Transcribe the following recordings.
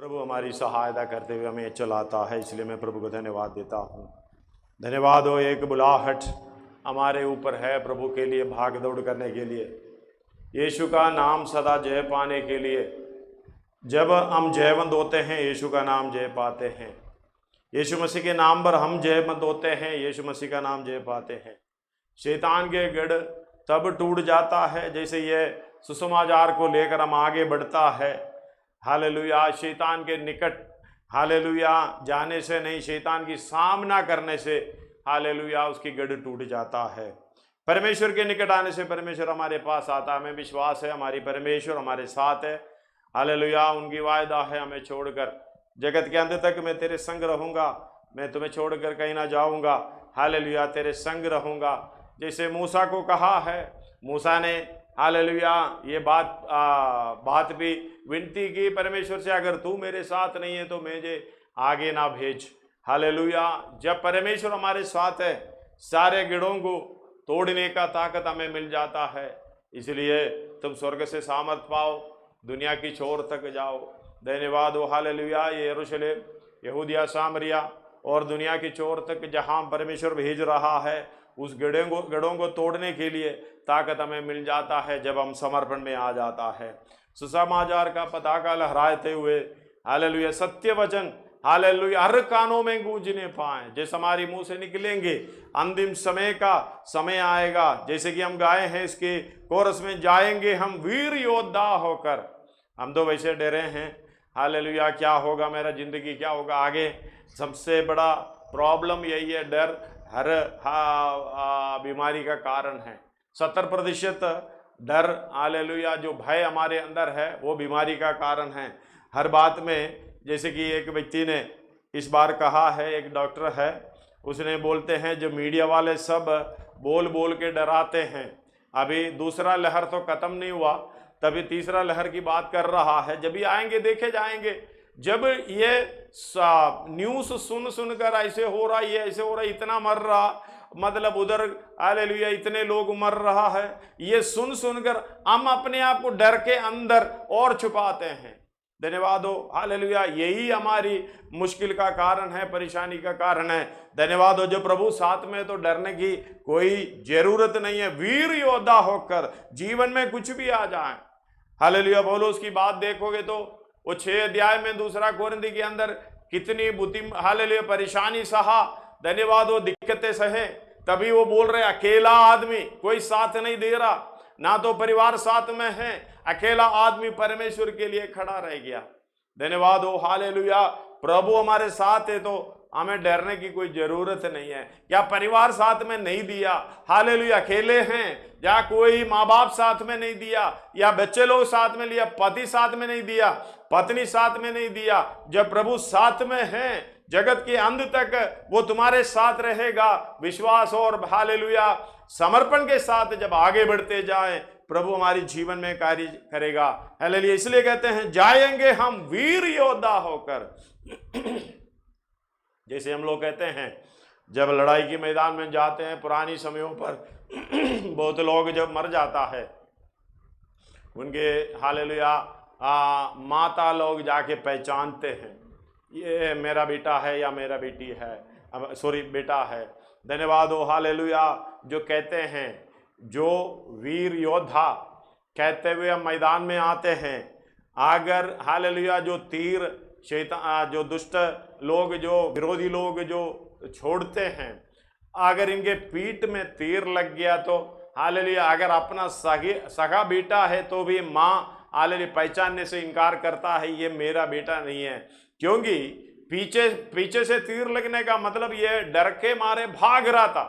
प्रभु हमारी सहायता करते हुए हमें चलाता है, इसलिए मैं प्रभु को धन्यवाद देता हूँ। धन्यवाद हो, एक बुलाहट हमारे ऊपर है प्रभु के लिए भाग दौड़ करने के लिए, यीशु का नाम सदा जय पाने के लिए। जब हम जयवंत होते हैं यीशु का नाम जय पाते हैं, यीशु मसीह के नाम पर हम जयवंत होते हैं, यीशु मसीह का नाम जय पाते हैं। शैतान के गढ़ तब टूट जाता है जैसे ये सुसमाचार को लेकर हम आगे बढ़ता है। हालेलुया, शैतान के निकट हालेलुया जाने से नहीं, शैतान की सामना करने से हालेलुया उसकी गढ़ टूट जाता है। परमेश्वर के निकट आने से परमेश्वर हमारे पास आता है। हमें विश्वास है हमारी परमेश्वर हमारे साथ है। हालेलुया, उनकी वायदा है हमें छोड़कर जगत के अंत तक मैं तेरे संग रहूंगा, मैं तुम्हें छोड़कर कहीं ना जाऊंगा। हालेलुया, तेरे संग रहूंगा। जैसे मूसा को कहा है, मूसा ने हालेलुया ये बात भी विनती की परमेश्वर से, अगर तू मेरे साथ नहीं है तो मुझे आगे ना भेज। हालेलुया, जब परमेश्वर हमारे साथ है सारे गिड़ों को तोड़ने का ताकत हमें मिल जाता है। इसलिए तुम स्वर्ग से सामर्थ पाओ, दुनिया की छोर तक जाओ। धन्यवाद हो हालेलुया, ये यरूशलेम, यहूदिया, सामरिया और दुनिया की छोर तक जहां परमेश्वर भेज रहा है, उस गढ़ों को तोड़ने के लिए ताकत हमें मिल जाता है जब हम समर्पण में आ जाता है। सुसमाचार का पताका लहराते हुए हालेलुया सत्य वचन हालेलुया हर कानों में गूंजने पाए, जैसे हमारी मुंह से निकलेंगे। अंतिम समय का समय आएगा, जैसे कि हम गाए हैं इसके कोरस में, जाएंगे हम वीर योद्धा होकर। हम तो वैसे डरे हैं हालेलुया, क्या होगा मेरा, जिंदगी क्या होगा आगे। सबसे बड़ा प्रॉब्लम यही है, डर हर बीमारी का कारण है। 70% डर हालेलुया जो भय हमारे अंदर है वो बीमारी का कारण है। हर बात में, जैसे कि एक व्यक्ति ने इस बार कहा है, एक डॉक्टर है, उसने बोलते हैं जो मीडिया वाले सब बोल बोल के डराते हैं। अभी दूसरा लहर तो खत्म नहीं हुआ, तभी तीसरा लहर की बात कर रहा है। जब भी आएंगे देखे जाएंगे। जब ये न्यूज़ सुन सुनकर ऐसे हो रहा है, ऐसे हो रहा है, इतना मर रहा, मतलब उधर हालेलुया इतने लोग मर रहा है, ये सुन सुनकर हम अपने आप को डर के अंदर और छुपाते हैं। धन्यवाद हो हालेलुया, यही हमारी मुश्किल का कारण है, परेशानी का कारण है। धन्यवाद हो, जो प्रभु साथ में तो डरने की कोई जरूरत नहीं है। वीर योद्धा होकर जीवन में कुछ भी आ जाए। हालेलुया, पौलुस की बात देखोगे तो वो 6 अध्याय में दूसरा कोरिन्थी के अंदर कितनी बुद्धि हालेलुया परेशानी सहा। धन्यवाद हो, दिक्कतें सहे, तभी वो बोल रहे अकेला आदमी, कोई साथ नहीं दे रहा, ना तो परिवार साथ में है, अकेला आदमी परमेश्वर के लिए खड़ा रह गया। धन्यवाद हो हालेलुया, प्रभु हमारे साथ है तो हमें डरने की कोई जरूरत नहीं है। या परिवार साथ में नहीं दिया, हालेलुया अकेले हैं, या कोई माँ बाप साथ में नहीं दिया, या बच्चे लोग साथ में लिया, पति साथ में नहीं दिया, पत्नी साथ में नहीं दिया, जब प्रभु साथ में है जगत के अंत तक वो तुम्हारे साथ रहेगा। विश्वास और हालेलुया समर्पण के साथ जब आगे बढ़ते जाएं, प्रभु हमारी जीवन में कार्य करेगा। हालेलुया, इसलिए कहते हैं जाएंगे हम वीर योद्धा होकर। जैसे हम लोग कहते हैं जब लड़ाई के मैदान में जाते हैं, पुरानी समयों पर बहुत लोग जब मर जाता है, उनके हालेलुया माता लोग जाके पहचानते हैं, ये मेरा बेटा है या मेरा बेटी है, अब सॉरी बेटा है। धन्यवाद हो हालेलुया, जो कहते हैं, जो वीर योद्धा कहते हुए हम मैदान में आते हैं, अगर हालेलुया जो तीर शैतान, जो दुष्ट लोग, जो विरोधी लोग जो छोड़ते हैं, अगर इनके पीठ में तीर लग गया तो हालेलुया, अगर अपना सगा बेटा है तो भी माँ हालेलुया पहचानने से इनकार करता है, ये मेरा बेटा नहीं है, क्योंकि पीछे से तीर लगने का मतलब ये डर के मारे भाग रहा था,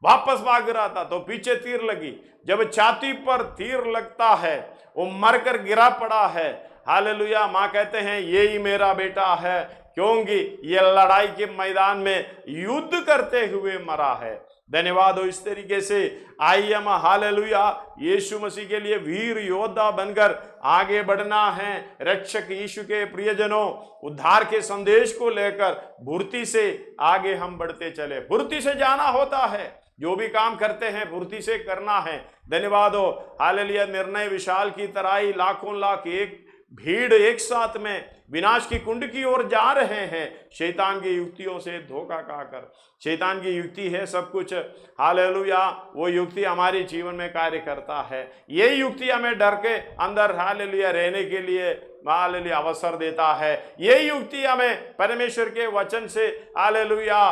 वापस भाग रहा था, तो पीछे तीर लगी। जब छाती पर तीर लगता है, वो मरकर गिरा पड़ा है। हालेलुया, माँ कहते हैं ये ही मेरा बेटा है, क्योंकि ये लड़ाई के मैदान में युद्ध करते हुए मरा है। धन्यवाद हो, इस तरीके से आइए हम हालेलुया यीशु मसीह के लिए वीर योद्धा बनकर आगे बढ़ना है। रक्षक यीशु के प्रियजनों, उद्धार के संदेश को लेकर फुर्ती से आगे हम बढ़ते चले। फुर्ती से जाना होता है, जो भी काम करते हैं फुर्ती से करना है। धन्यवाद हो हालेलुया, निर्णय विशाल की तराई, लाखों लाख एक भीड़ एक साथ में विनाश की कुंड की ओर जा रहे हैं, शैतान की युक्तियों से धोखा खाकर। शैतान की युक्ति है सब कुछ, हालेलुया, वो युक्ति हमारे जीवन में कार्य करता है। ये युक्ति हमें डर के अंदर हालेलुया रहने के लिए हालेलुया अवसर देता है। ये युक्ति हमें परमेश्वर के वचन से हालेलुया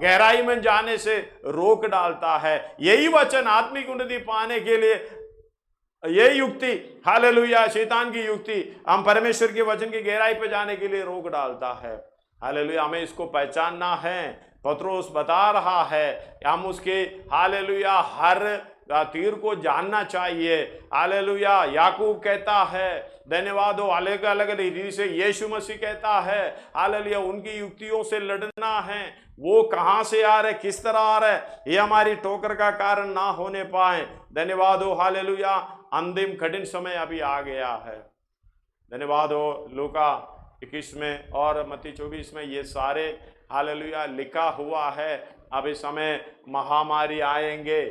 गहराई में जाने से रोक डालता है। यही वचन आत्मिक उन्नति पाने के लिए, ये युक्ति हालेलुया शैतान की युक्ति हम परमेश्वर के वचन की गहराई पे जाने के लिए रोक डालता है। हालेलुया, हमें इसको पहचानना है। पत्रोस बता रहा है हम उसके हालेलुया हर तीर को जानना चाहिए। हालेलुया, याकूब कहता है, धन्यवाद हो, अलग अलग रीति से यीशु मसीह कहता है, हालेलुया, उनकी युक्तियों से लड़ना है। वो कहां से आ रहे, किस तरह आ रहे, ये हमारी ठोकर का कारण ना होने पाए। धन्यवाद हो, हालेलुया, अंतिम कठिन समय अभी आ गया है। धन्यवाद हो, लूका 21 में और मत्ती 24 में ये सारे हालेलुया लिखा हुआ है। अब इस समय महामारी आएंगे,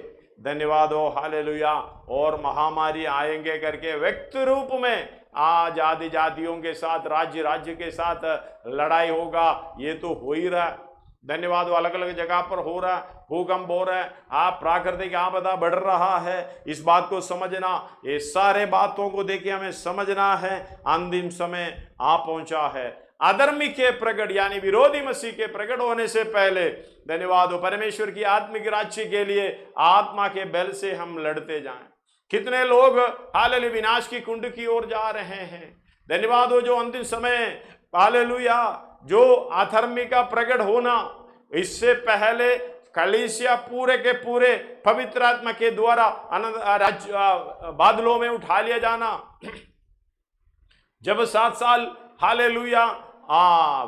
धन्यवाद हो, हालेलुया, और महामारी आएंगे करके व्यक्ति रूप में आज आदि जातियों के साथ, राज्य राज्य के साथ लड़ाई होगा। ये तो हो ही रहा है, धन्यवाद हो, अलग अलग जगह पर हो रहा है, भूकंप हो रहा है, आप प्राकृतिक आपदा बढ़ रहा है। इस बात को समझना, ये सारे बातों को देखिए हमें समझना है, अंतिम समय आ पहुंचा है। अधर्मी के प्रकट यानी विरोधी मसीह के प्रकट होने से पहले धन्यवाद हो परमेश्वर की आत्मिक राज्य के लिए आत्मा के बल से हम लड़ते जाएं। कितने लोग हालेलुया विनाश की कुंड की ओर जा रहे हैं। धन्यवाद हो, जो अंतिम समय हालेलुया जो अधर्मी का प्रकट होना, इससे पहले कलीसिया पूरे के पूरे पवित्र आत्मा के द्वारा बादलों में उठा लिया जाना। जब 7 साल हालेलुया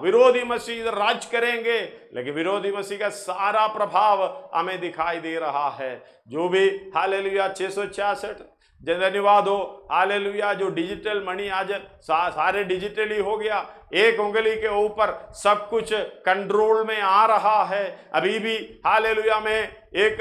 विरोधी मसीह राज करेंगे, लेकिन विरोधी मसीह का सारा प्रभाव हमें दिखाई दे रहा है। जो भी हालेलुया 666 धन्यवाद हो, हालेलुया, जो डिजिटल मनी आज सारे डिजिटली हो गया, एक उंगली के ऊपर सब कुछ कंट्रोल में आ रहा है। अभी भी हालेलुया में एक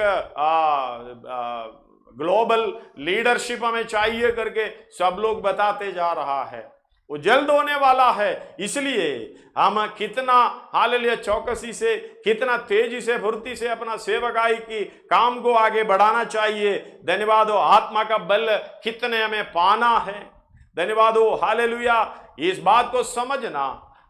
ग्लोबल लीडरशिप हमें चाहिए करके सब लोग बताते जा रहा है। वो जल्द होने वाला है, इसलिए हम कितना हालेलुया चौकसी से, कितना तेजी से, फुर्ती से अपना सेवकाई की काम को आगे बढ़ाना चाहिए। धन्यवाद हो, आत्मा का बल कितने हमें पाना है। धन्यवाद हो, हालेलुया, इस बात को समझना,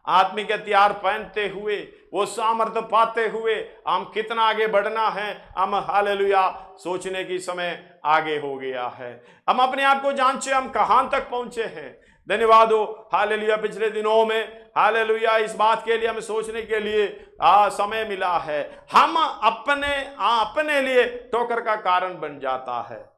आत्मिक हथियार पहनते हुए, वो सामर्थ्य पाते हुए हम कितना आगे बढ़ना है, हम हालेलुया सोचने की समय आगे हो गया है। हम अपने आप को जांचे, हम कहां तक पहुंचे हैं। धन्यवाद हो, हालेलुया, पिछले दिनों में हालेलुया इस बात के लिए हमें सोचने के लिए समय मिला है। हम अपने लिए ठोकर का कारण बन जाता है।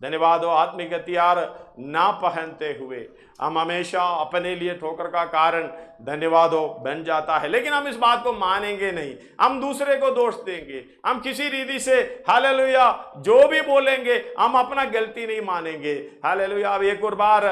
धन्यवाद हो, आत्मिक हथियार ना पहनते हुए हम हमेशा अपने लिए ठोकर का कारण धन्यवाद हो बन जाता है। लेकिन हम इस बात को मानेंगे नहीं, हम दूसरे को दोष देंगे, हम किसी रीति से हालेलुया जो भी बोलेंगे हम अपना गलती नहीं मानेंगे। हालेलुया, अब एक और बार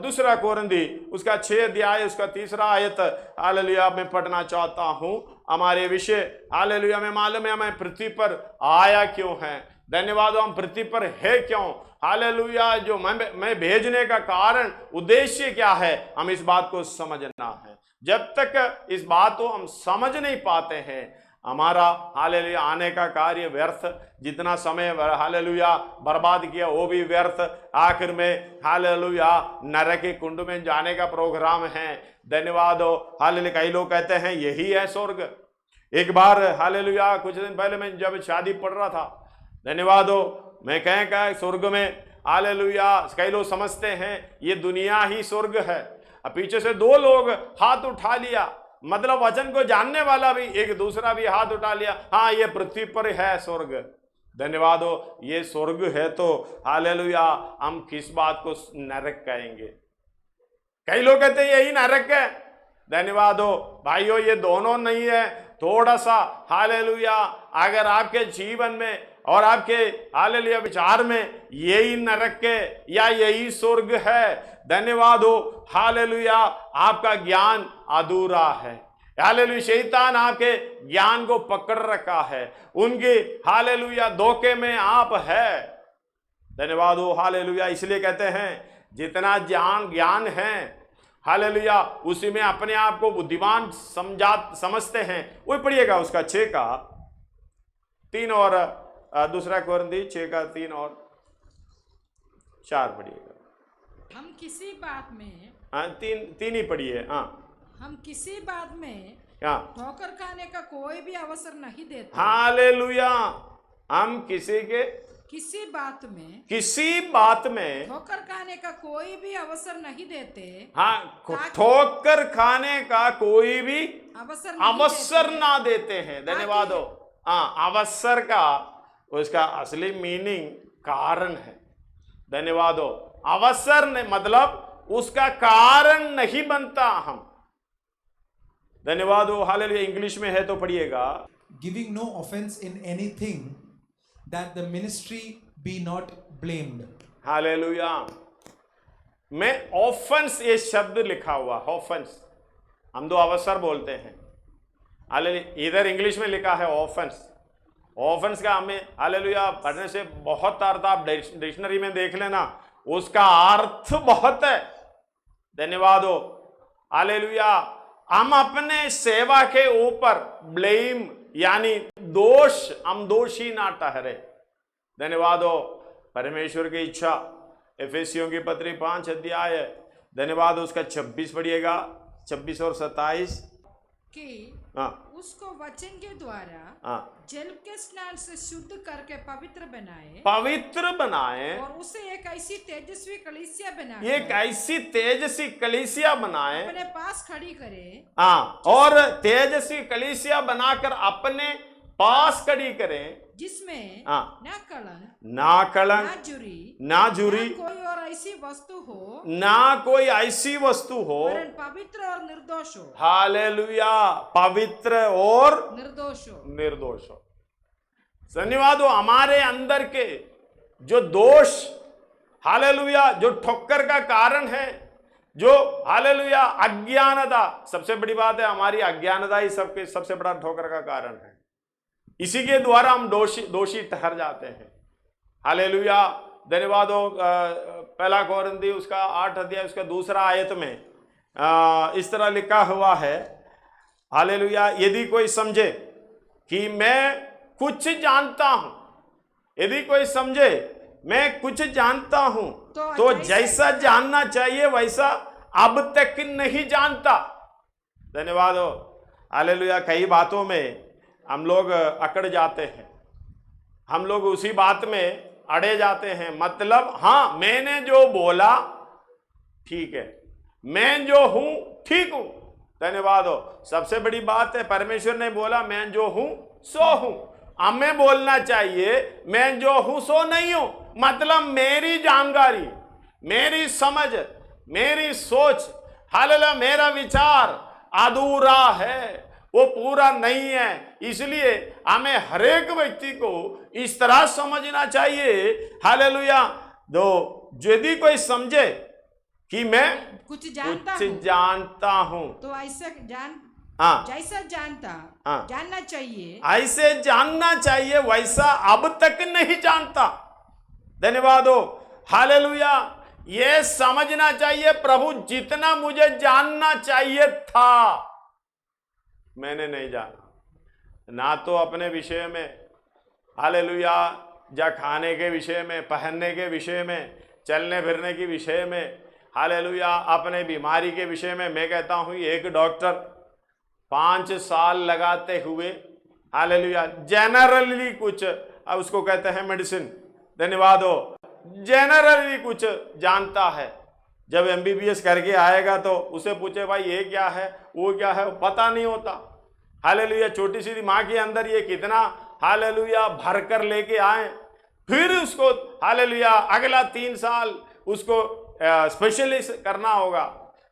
2 कोरिन्थी उसका 6 अध्याय उसका 3 आयत हालेलुया मैं पढ़ना चाहता हूं। हमारे विषय हालेलुया में मालूम है हमें पृथ्वी पर आया क्यों है। धन्यवाद, हम पृथ्वी पर है क्यों, हालेलुया, जो मैं भेजने का कारण उद्देश्य क्या है, हम इस बात को समझना है। जब तक इस बात को हम समझ नहीं पाते हैं, हमारा हालेलुया आने का कार्य व्यर्थ, जितना समय हालेलुया बर्बाद किया वो भी व्यर्थ। आखिर में हालेलुया नरक के कुंड में जाने का प्रोग्राम है। धन्यवाद हो, हालेलुया, कई लोग कहते हैं यही है स्वर्ग। एक बार हालेलुया कुछ दिन पहले मैं जब शादी पढ़ रहा था, धन्यवाद हो, मैं कहें स्वर्ग में हालेलुया कई लोग समझते हैं ये दुनिया ही स्वर्ग है। अब पीछे से 2 लोग हाथ उठा लिया, मतलब वचन को जानने वाला भी एक दूसरा भी हाथ उठा लिया, हाँ ये पृथ्वी पर है स्वर्ग। धन्यवाद हो, ये स्वर्ग है तो हालेलुया हम किस बात को नरक कहेंगे। कई लोग कहते हैं यही नरक है। धन्यवाद हो भाइयों, ये दोनों नहीं है। थोड़ा सा हालेलुया अगर आपके जीवन में और आपके हालेलुया विचार में यही नरक के या यही स्वर्ग है, धन्यवाद हो, हालेलुया आपका ज्ञान अधूरा है। हालेलुया शैतान आपके ज्ञान को पकड़ रखा है, उनके हालेलुया धोखे में आप है। धन्यवाद हो, हालेलुया, इसलिए कहते हैं जितना ज्ञान है, हालेलुया, उसी में अपने आप को बुद्धिमान समझते हैं। वही पढ़िएगा उसका 6 का 3 और दूसरा कोरिन्थी 6 का 3 और 4 पढ़िएगा। हम किसी बात में, हाँ, तीन ही पढ़िए। हाँ, हम किसी बात में ठोकर खाने का कोई भी अवसर नहीं देते। हालेलुया। हम किसी बात में ठोकर खाने का कोई भी अवसर नहीं देते। हाँ, ठोकर खाने का कोई भी अवसर ना देते हैं। धन्यवाद हो। हाँ, अवसर का उसका असली मीनिंग कारण है। धन्यवाद हो। अवसर ने मतलब उसका कारण नहीं बनता हम। धन्यवाद हो। हालेलुया। इंग्लिश में है तो पढ़िएगा। Giving no offence in anything that the ministry be not blamed. Hallelujah. में ऑफेंस ये शब्द लिखा हुआ, ऑफेंस। हम 2 अवसर बोलते हैं। हालेलुया। इधर इंग्लिश में लिखा है ऑफेंस। ऑफेंस का हमें हालेलुया पढ़ने से बहुत अर्थ, आप डिक्शनरी में देख लेना, उसका अर्थ बहुत है। धन्यवाद हो। हालेलुया। हम अपने सेवा के ऊपर ब्लेम यानी दोष, हम दोषी ना ठहरे। धन्यवाद हो। परमेश्वर की इच्छा, एफेसियों की पत्री 5 अध्याय है। धन्यवाद हो। उसका 26 पढ़िएगा, 26 और 27 कि उसको वचन के द्वारा जल के स्नान से शुद्ध करके पवित्र बनाए और उसे एक ऐसी तेजस्वी कलीसिया बनाए अपने पास खड़ी करे। और तेजस्वी कलीसिया बनाकर अपने पास खड़ी करें, जिसमें ना कलंक ना जुरी कोई और ऐसी वस्तु हो, ना कोई ऐसी वस्तु हो, पवित्र और निर्दोष हो। हालेलुया। पवित्र और निर्दोष हो। धन्यवाद हो। हमारे अंदर के जो दोष, हालेलुया, जो ठोकर का कारण है, जो हालेलुया अज्ञानता, सबसे बड़ी बात है हमारी अज्ञानता ही सबसे बड़ा ठोकर का कारण है। इसी के द्वारा हम दोषी ठहर जाते हैं। हालेलुया। धन्यवाद हो। 1 कोरिन्थी उसका 8 अध्याय उसका 2 आयत में इस तरह लिखा हुआ है। हालेलुया। यदि कोई समझे कि मैं कुछ जानता हूं, यदि कोई समझे मैं कुछ जानता हूं, तो जैसा जानना चाहिए वैसा अब तक नहीं जानता। धन्यवाद हो। हालेलुया। कई बातों में हम लोग अकड़ जाते हैं, हम लोग उसी बात में अड़े जाते हैं। मतलब हाँ, मैंने जो बोला ठीक है, मैं जो हूं ठीक हूं। धन्यवाद हो। सबसे बड़ी बात है परमेश्वर ने बोला मैं जो हूं सो हूं। हमें बोलना चाहिए मैं जो हूं सो नहीं हूं। मतलब मेरी जानकारी, मेरी समझ, मेरी सोच, हालेलुया, मेरा विचार अधूरा है, वो पूरा नहीं है। इसलिए हमें हरेक व्यक्ति को इस तरह समझना चाहिए। हालेलुया। यदि कोई समझे कि मैं कुछ जानता हूं, तो ऐसा जैसा जानना चाहिए, ऐसे जानना चाहिए वैसा अब तक नहीं जानता। धन्यवाद हो। हालेलुया। ये समझना चाहिए प्रभु जितना मुझे जानना चाहिए था मैंने नहीं जाना, ना तो अपने विषय में, हालेलुया, या खाने के विषय में, पहनने के विषय में, चलने फिरने के विषय में, हालेलुया, अपने बीमारी के विषय में। मैं कहता हूँ एक डॉक्टर 5 साल लगाते हुए, हालेलुया, जनरली कुछ, अब उसको कहते हैं मेडिसिन, धन्यवाद हो, जनरली कुछ जानता है। जब MBBS करके आएगा तो उसे पूछे भाई ये क्या है वो क्या है, पता नहीं होता। हालेलुया। छोटी सी दिमाग के अंदर ये कितना हालेलुया भर कर लेके आए, फिर उसको हालेलुया अगला 3 साल उसको स्पेशलिस्ट करना होगा।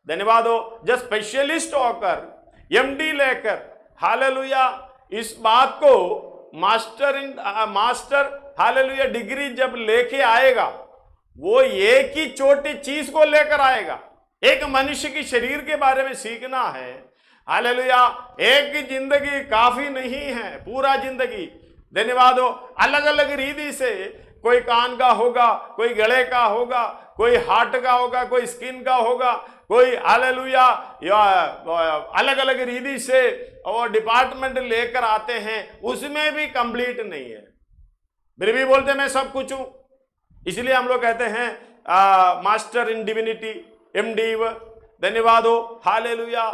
धन्यवाद हो। जब स्पेशलिस्ट होकर MD लेकर हालेलुया इस बात को मास्टर हालेलुया डिग्री जब लेके आएगा, वो एक ही छोटी चीज को लेकर आएगा। एक मनुष्य की शरीर के बारे में सीखना है। हालेलुया। एक जिंदगी काफी नहीं है, पूरा जिंदगी। धन्यवाद हो। अलग अलग रीति से, कोई कान का होगा, कोई गले का होगा, कोई हार्ट का होगा, कोई स्किन का होगा, कोई हालेलुया या अलग अलग रीति से और डिपार्टमेंट लेकर आते हैं, उसमें भी कंप्लीट नहीं है। फिर भी बोलते मैं सब कुछ हूं। इसलिए हम लोग कहते हैं मास्टर इन डिविनिटी, MD। धन्यवाद हो, हालेलुया।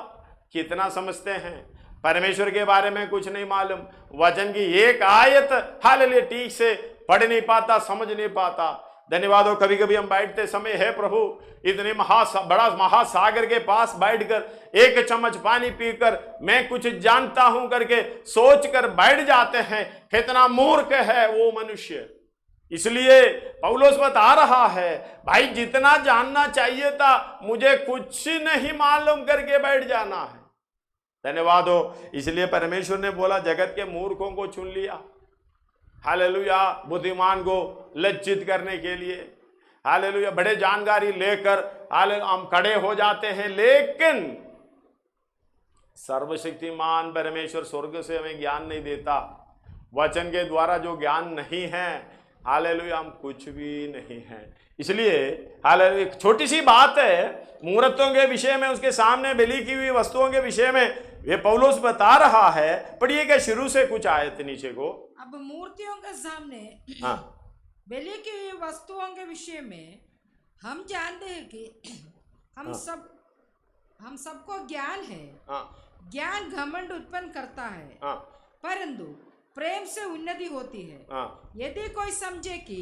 कितना समझते हैं, परमेश्वर के बारे में कुछ नहीं मालूम, वचन की एक आयत हालेलुया ठीक से पढ़ नहीं पाता, समझ नहीं पाता। धन्यवाद हो। कभी कभी हम बैठते समय, है प्रभु, इतने बड़ा महासागर के पास बैठकर एक चम्मच पानी पीकर मैं कुछ जानता हूं करके सोचकर बैठ जाते हैं। कितना मूर्ख है वो मनुष्य। इसलिए पौलुस बता रहा है, भाई जितना जानना चाहिए था मुझे कुछ नहीं मालूम करके बैठ जाना है। धन्यवाद हो। इसलिए परमेश्वर ने बोला जगत के मूर्खों को चुन लिया, हालेलुया, बुद्धिमान को लज्जित करने के लिए। हालेलुया, बड़े जानकारी लेकर हम खड़े हो जाते हैं, लेकिन सर्वशक्तिमान परमेश्वर स्वर्ग से हमें ज्ञान नहीं देता। वचन के द्वारा जो ज्ञान नहीं है, हालेलुया, हम कुछ भी नहीं है। इसलिए हालेलुया, एक छोटी सी बात है मूर्तों के विषय में, उसके सामने बलि की हुई वस्तुओं के विषय में ये पौलुस बता रहा है। पढ़िएगा शुरू से कुछ आयत नीचे को। अब मूर्तियों के सामने बलि की हुई वस्तुओं के विषय में हम जानते हैं कि हम सबको ज्ञान है। ज्ञान घमंड उत्पन्न करता है, परंतु प्रेम से उन्नति होती है। यदि कोई समझे कि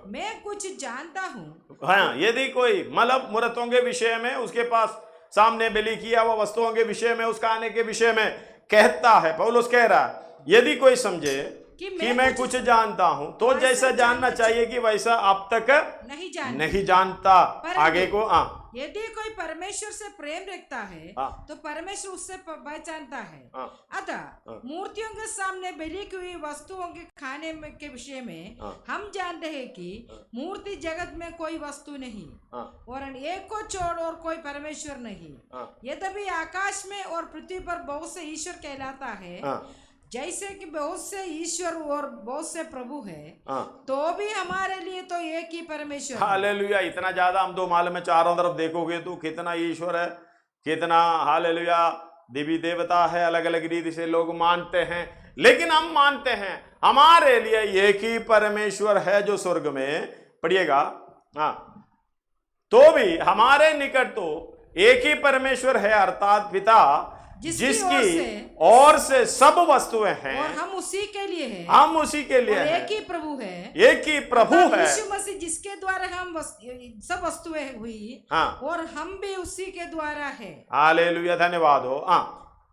मैं कुछ जानता हूँ, हाँ, यदि कोई मतलब मूर्तों के विषय में, उसके पास सामने बलि किया वो वस्तुओं के विषय में, उसका आने के विषय में कहता है, पौलुस कह रहा है यदि कोई समझे कि मैं कुछ जानता हूं, तो जैसा जानना चाहिए कि वैसा अब तक नहीं जानता। आगे को यदि कोई परमेश्वर से प्रेम रखता है तो परमेश्वर उससे पहचानता है। अतः मूर्तियों के सामने बलि की हुई वस्तुओं के खाने के विषय में हम जानते हैं कि मूर्ति जगत में कोई वस्तु नहीं और एक को छोड़ और कोई परमेश्वर नहीं। यद्यपि आकाश में और पृथ्वी पर बहुत से ईश्वर कहलाता है, जैसे कि बहुत से ईश्वर और बहुत से प्रभु है, तो भी हमारे लिए तो एक ही परमेश्वर। हालेलुया। इतना ज्यादा हम तो मालूम है, चारों तरफ देखोगे तो कितना ईश्वर है, कितना हालेलुया देवी देवता है, अलग अलग रीति से लोग मानते हैं। लेकिन हम मानते हैं हमारे लिए एक ही परमेश्वर है जो स्वर्ग में। पढ़िएगा, तो भी हमारे निकट तो एक ही परमेश्वर है, अर्थात पिता, जिसकी ओर से सब वस्तुएं हैं और हम उसी के लिए हैं। हम उसी के लिए हैं। एक ही प्रभु है, एक ही प्रभु है, यीशु मसीह, जिसके द्वारा हम सब वस्तुएं हुई और हम भी उसी के द्वारा है। हालेलुया, धन्यवाद हो।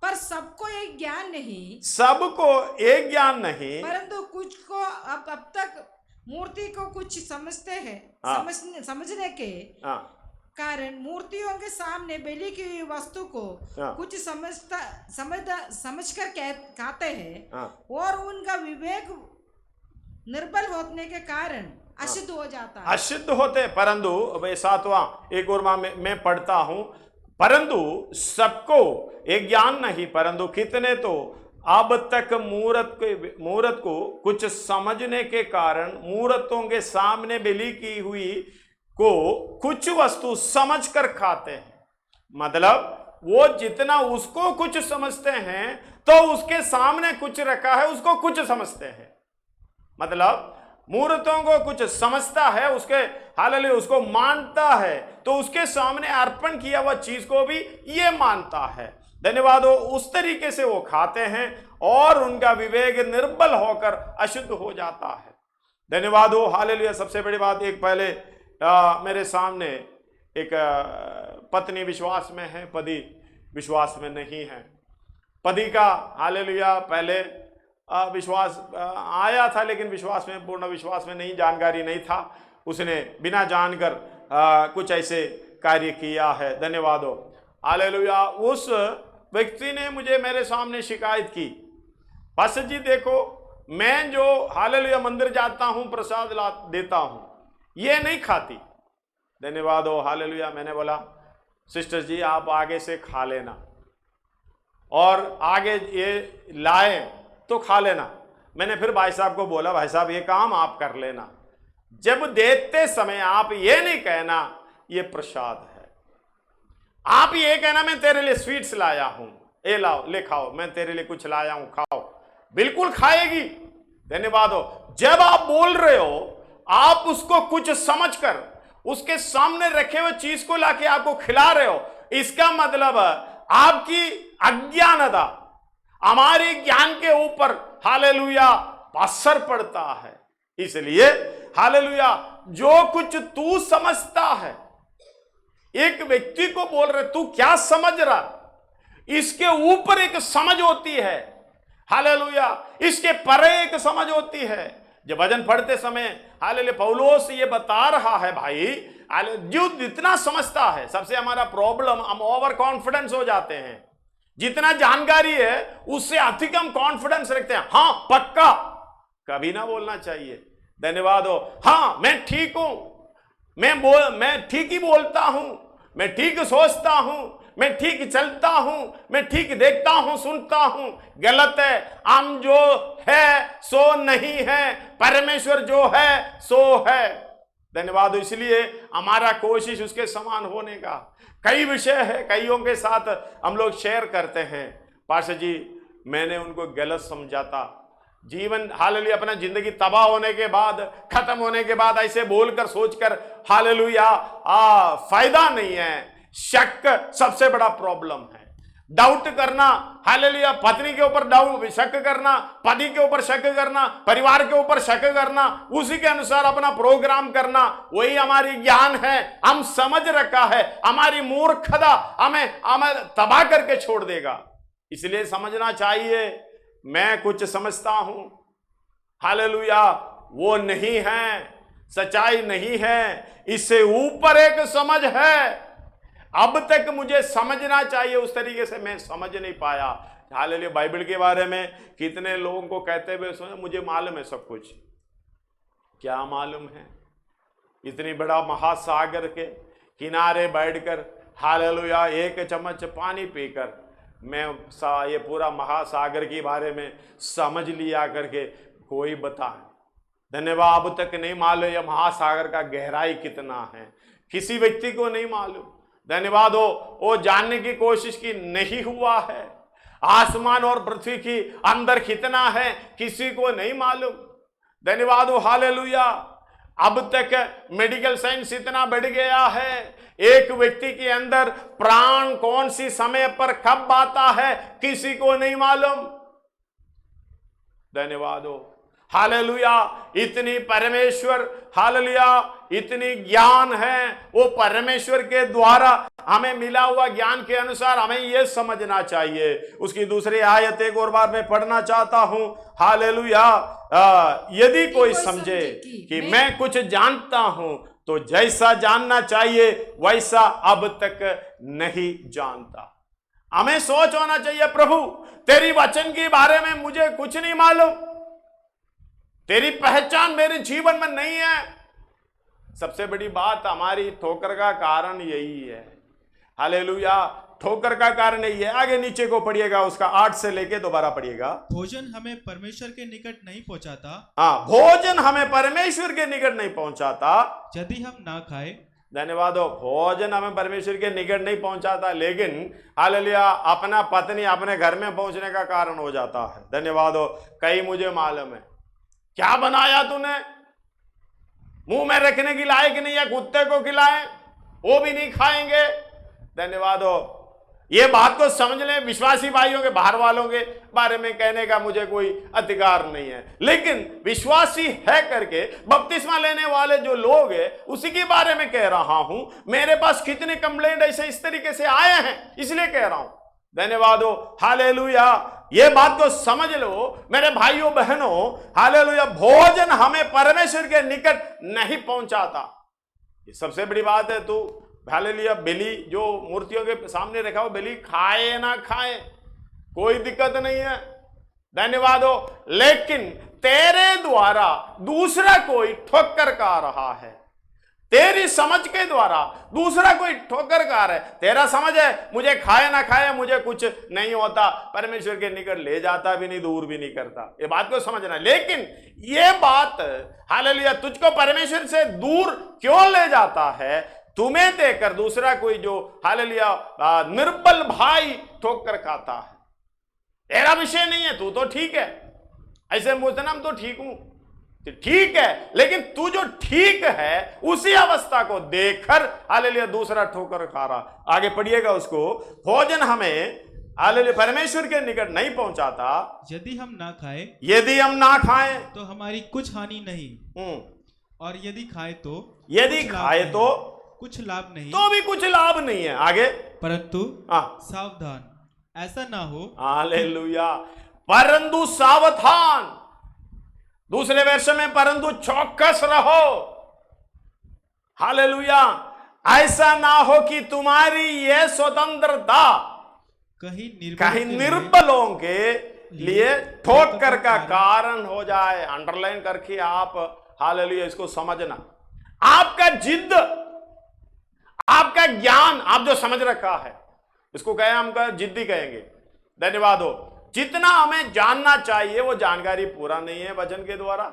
पर सबको एक ज्ञान नहीं, सबको एक ज्ञान नहीं, परंतु कुछ को अब तक मूर्ति को कुछ समझते हैं, समझने के कारण मूर्तियों के सामने बलि की हुई वस्तु को कुछ समझकर खाते हैं और उनका विवेक निर्बल होने के कारण अशुद्ध हो जाता है। अशुद्ध होते, परंतु 7वां एक और मैं पढ़ता हूं, परंतु सबको एक ज्ञान नहीं, परंतु कितने तो अब तक मूर्त को कुछ समझने के कारण मूर्तों के सामने बलि की हुई को कुछ वस्तु समझकर खाते हैं। मतलब वो जितना उसको कुछ समझते हैं तो उसके सामने कुछ रखा है उसको कुछ समझते हैं। मतलब मूर्तों को कुछ समझता है, उसके हालेलुया उसको मानता है, तो उसके सामने अर्पण किया हुआ चीज को भी ये मानता है। धन्यवाद हो। उस तरीके से वो खाते हैं और उनका विवेक निर्बल होकर अशुद्ध हो जाता है। धन्यवाद हो, हालेलुया। सबसे बड़ी बात, एक पहले मेरे सामने एक पत्नी विश्वास में है, पति विश्वास में नहीं है। पति का हालेलुया पहले विश्वास आया था, लेकिन विश्वास में, पूर्ण विश्वास में नहीं, जानकारी नहीं था, उसने बिना जानकर कुछ ऐसे कार्य किया है। धन्यवाद हो, हालेलुया। उस व्यक्ति ने मुझे मेरे सामने शिकायत की, पास्टर जी देखो, मैं जो हालेलुया मंदिर जाता हूं, प्रसाद देता हूं, ये नहीं खाती। धन्यवाद हो, हालेलुया। मैंने बोला सिस्टर जी आप आगे से खा लेना और आगे ये लाए तो खा लेना। मैंने फिर भाई साहब को बोला, भाई साहब ये काम आप कर लेना, जब देते समय आप ये नहीं कहना ये प्रसाद है। आप ये कहना मैं तेरे लिए स्वीट्स लाया हूं, ए लाओ ले खाओ, मैं तेरे लिए कुछ लाया हूं खाओ, बिल्कुल खाएगी। धन्यवाद हो। जब आप बोल रहे हो, आप उसको कुछ समझकर उसके सामने रखे हुए चीज को लाके आपको खिला रहे हो, इसका मतलब आपकी अज्ञानता हमारे ज्ञान के ऊपर हालेलुया असर पड़ता है। इसलिए हालेलुया, जो कुछ तू समझता है, एक व्यक्ति को बोल रहे तू क्या समझ रहा, इसके ऊपर एक समझ होती है। हालेलुया, इसके परे एक समझ होती है। जब वचन पढ़ते समय हालेलुया पौलुस ये बता रहा है, भाई जो जितना समझता है, सबसे हमारा प्रॉब्लम हम ओवर कॉन्फिडेंस हो जाते हैं। जितना जानकारी है उससे अधिक हम कॉन्फिडेंस रखते हैं। हाँ पक्का, कभी ना बोलना चाहिए। धन्यवाद हो। हाँ मैं ठीक हूं, मैं ठीक ही बोलता हूं, मैं ठीक सोचता हूं, मैं ठीक चलता हूं, मैं ठीक देखता हूं, सुनता हूं। गलत है। हम जो है सो नहीं है, परमेश्वर जो है सो है। धन्यवाद। इसलिए हमारा कोशिश उसके समान होने का। कई विषय है, कईयों के साथ हम लोग शेयर करते हैं, पास्टर जी मैंने उनको गलत समझा था, जीवन हालेलुया अपना जिंदगी तबाह होने के बाद, खत्म होने के बाद ऐसे बोलकर सोचकर हालेलुया फायदा नहीं है। शक सबसे बड़ा प्रॉब्लम है। डाउट करना, हालेलुया पत्नी के ऊपर डाउट शक करना, पति के ऊपर शक करना, परिवार के ऊपर शक करना, उसी के अनुसार अपना प्रोग्राम करना, वही हमारी ज्ञान है। हम समझ रखा है, हमारी मूर्खता हमें तबाह करके छोड़ देगा। इसलिए समझना चाहिए, मैं कुछ समझता हूं, हालेलुया वो नहीं है, सच्चाई नहीं है, इससे ऊपर एक समझ है। अब तक मुझे समझना चाहिए, उस तरीके से मैं समझ नहीं पाया। हालेलुया बाइबल के बारे में कितने लोगों को कहते हुए सुना, मुझे मालूम है सब कुछ। क्या मालूम है? इतनी बड़ा महासागर के किनारे बैठकर हालेलुया एक चम्मच पानी पीकर मैं ये पूरा महासागर के बारे में समझ लिया करके कोई बताए। धन्यवाद। अब तक नहीं मालूम यह महासागर का गहराई कितना है, किसी व्यक्ति को नहीं मालूम। धन्यवाद हो। वो जानने की कोशिश की नहीं हुआ है। आसमान और पृथ्वी की अंदर कितना है किसी को नहीं मालूम। धन्यवाद हो। हालेलुया। अब तक मेडिकल साइंस इतना बढ़ गया है, एक व्यक्ति के अंदर प्राण कौन सी समय पर कब आता है किसी को नहीं मालूम। धन्यवाद हो। हालेलुया। इतनी परमेश्वर हालेलुया इतनी ज्ञान है, वो परमेश्वर के द्वारा हमें मिला हुआ ज्ञान के अनुसार हमें यह समझना चाहिए। उसकी दूसरी आयत एक और बार मैं पढ़ना चाहता हूं। हालेलुया। यदि कोई समझे कि मैं कुछ जानता हूं तो जैसा जानना चाहिए वैसा अब तक नहीं जानता। हमें सोच होना चाहिए, प्रभु तेरी वचन के बारे में मुझे कुछ नहीं मालूम, तेरी पहचान मेरे जीवन में नहीं है। सबसे बड़ी बात हमारी ठोकर का कारण यही है। हालेलुया। ठोकर का कारण यही है। आगे नीचे को पढ़िएगा, उसका 8 से लेके दोबारा पढ़िएगा। भोजन हमें परमेश्वर के निकट नहीं पहुंचाता। हाँ, भोजन हमें परमेश्वर के निकट नहीं पहुंचाता यदि हम ना खाए। धन्यवाद हो। भोजन हमें परमेश्वर के निकट नहीं पहुंचाता, लेकिन हालेलुया अपना पत्नी अपने घर में पहुंचने का कारण हो जाता है। धन्यवाद हो। कई मुझे मालूम है क्या बनाया तूने, मुंह में रखने की लायक नहीं है, कुत्ते को खिलाएं वो भी नहीं खाएंगे। धन्यवाद हो। ये बात को समझ लें। विश्वासी भाइयों के बाहर वालों के बारे में कहने का मुझे कोई अधिकार नहीं है, लेकिन विश्वासी है करके बपतिस्मा लेने वाले जो लोग हैं उसी के बारे में कह रहा हूं। मेरे पास कितने कंप्लेंट ऐसे इस तरीके से आए हैं, इसलिए कह रहा हूं। धन्यवाद हो। हालेलुया। ये बात को समझ लो मेरे भाइयों बहनों। हालेलुया। भोजन हमें परमेश्वर के निकट नहीं पहुंचाता, ये सबसे बड़ी बात है। तू हालेलुया बलि जो मूर्तियों के सामने रखा हो, बलि खाए ना खाए कोई दिक्कत नहीं है। धन्यवाद हो। लेकिन तेरे द्वारा दूसरा कोई ठोकर खा रहा है, तेरी समझ के द्वारा दूसरा कोई ठोकर खा रहा है। तेरा समझ है मुझे खाए ना खाए मुझे कुछ नहीं होता, परमेश्वर के निकट ले जाता भी नहीं, दूर भी नहीं करता। ये बात को समझना। लेकिन ये बात हालेलुया तुझको परमेश्वर से दूर क्यों ले जाता है? तुम्हें देखकर दूसरा कोई जो हालेलुया निर्बल भाई ठोकर खाता है, तेरा विषय नहीं है, तू तो ठीक है, ऐसे बोलते तो ठीक हूं, ठीक है, लेकिन तू जो ठीक है उसी अवस्था को देखकर हालेलुया दूसरा ठोकर खा रहा। आगे पढ़िएगा उसको, भोजन हमें हालेलुया परमेश्वर के निकट नहीं पहुंचाता, यदि हम ना खाए तो हमारी कुछ हानि नहीं, और यदि खाए तो कुछ लाभ नहीं, तो भी कुछ लाभ नहीं है। आगे, परंतु सावधान ऐसा ना हो, हालेलुया, परंतु सावधान, दूसरे वर्ष में परंतु चौकस रहो, हालेलुया, ऐसा ना हो कि तुम्हारी यह स्वतंत्रता कहीं निर्बलों के लिए ठोकर का कारण हो जाए। अंडरलाइन करके आप हालेलुया इसको समझना, आपका जिद, आपका ज्ञान, आप जो समझ रखा है इसको कहें, हम जिद्दी कहेंगे, धन्यवाद हो। जितना हमें जानना चाहिए वो जानकारी पूरा नहीं है वचन के द्वारा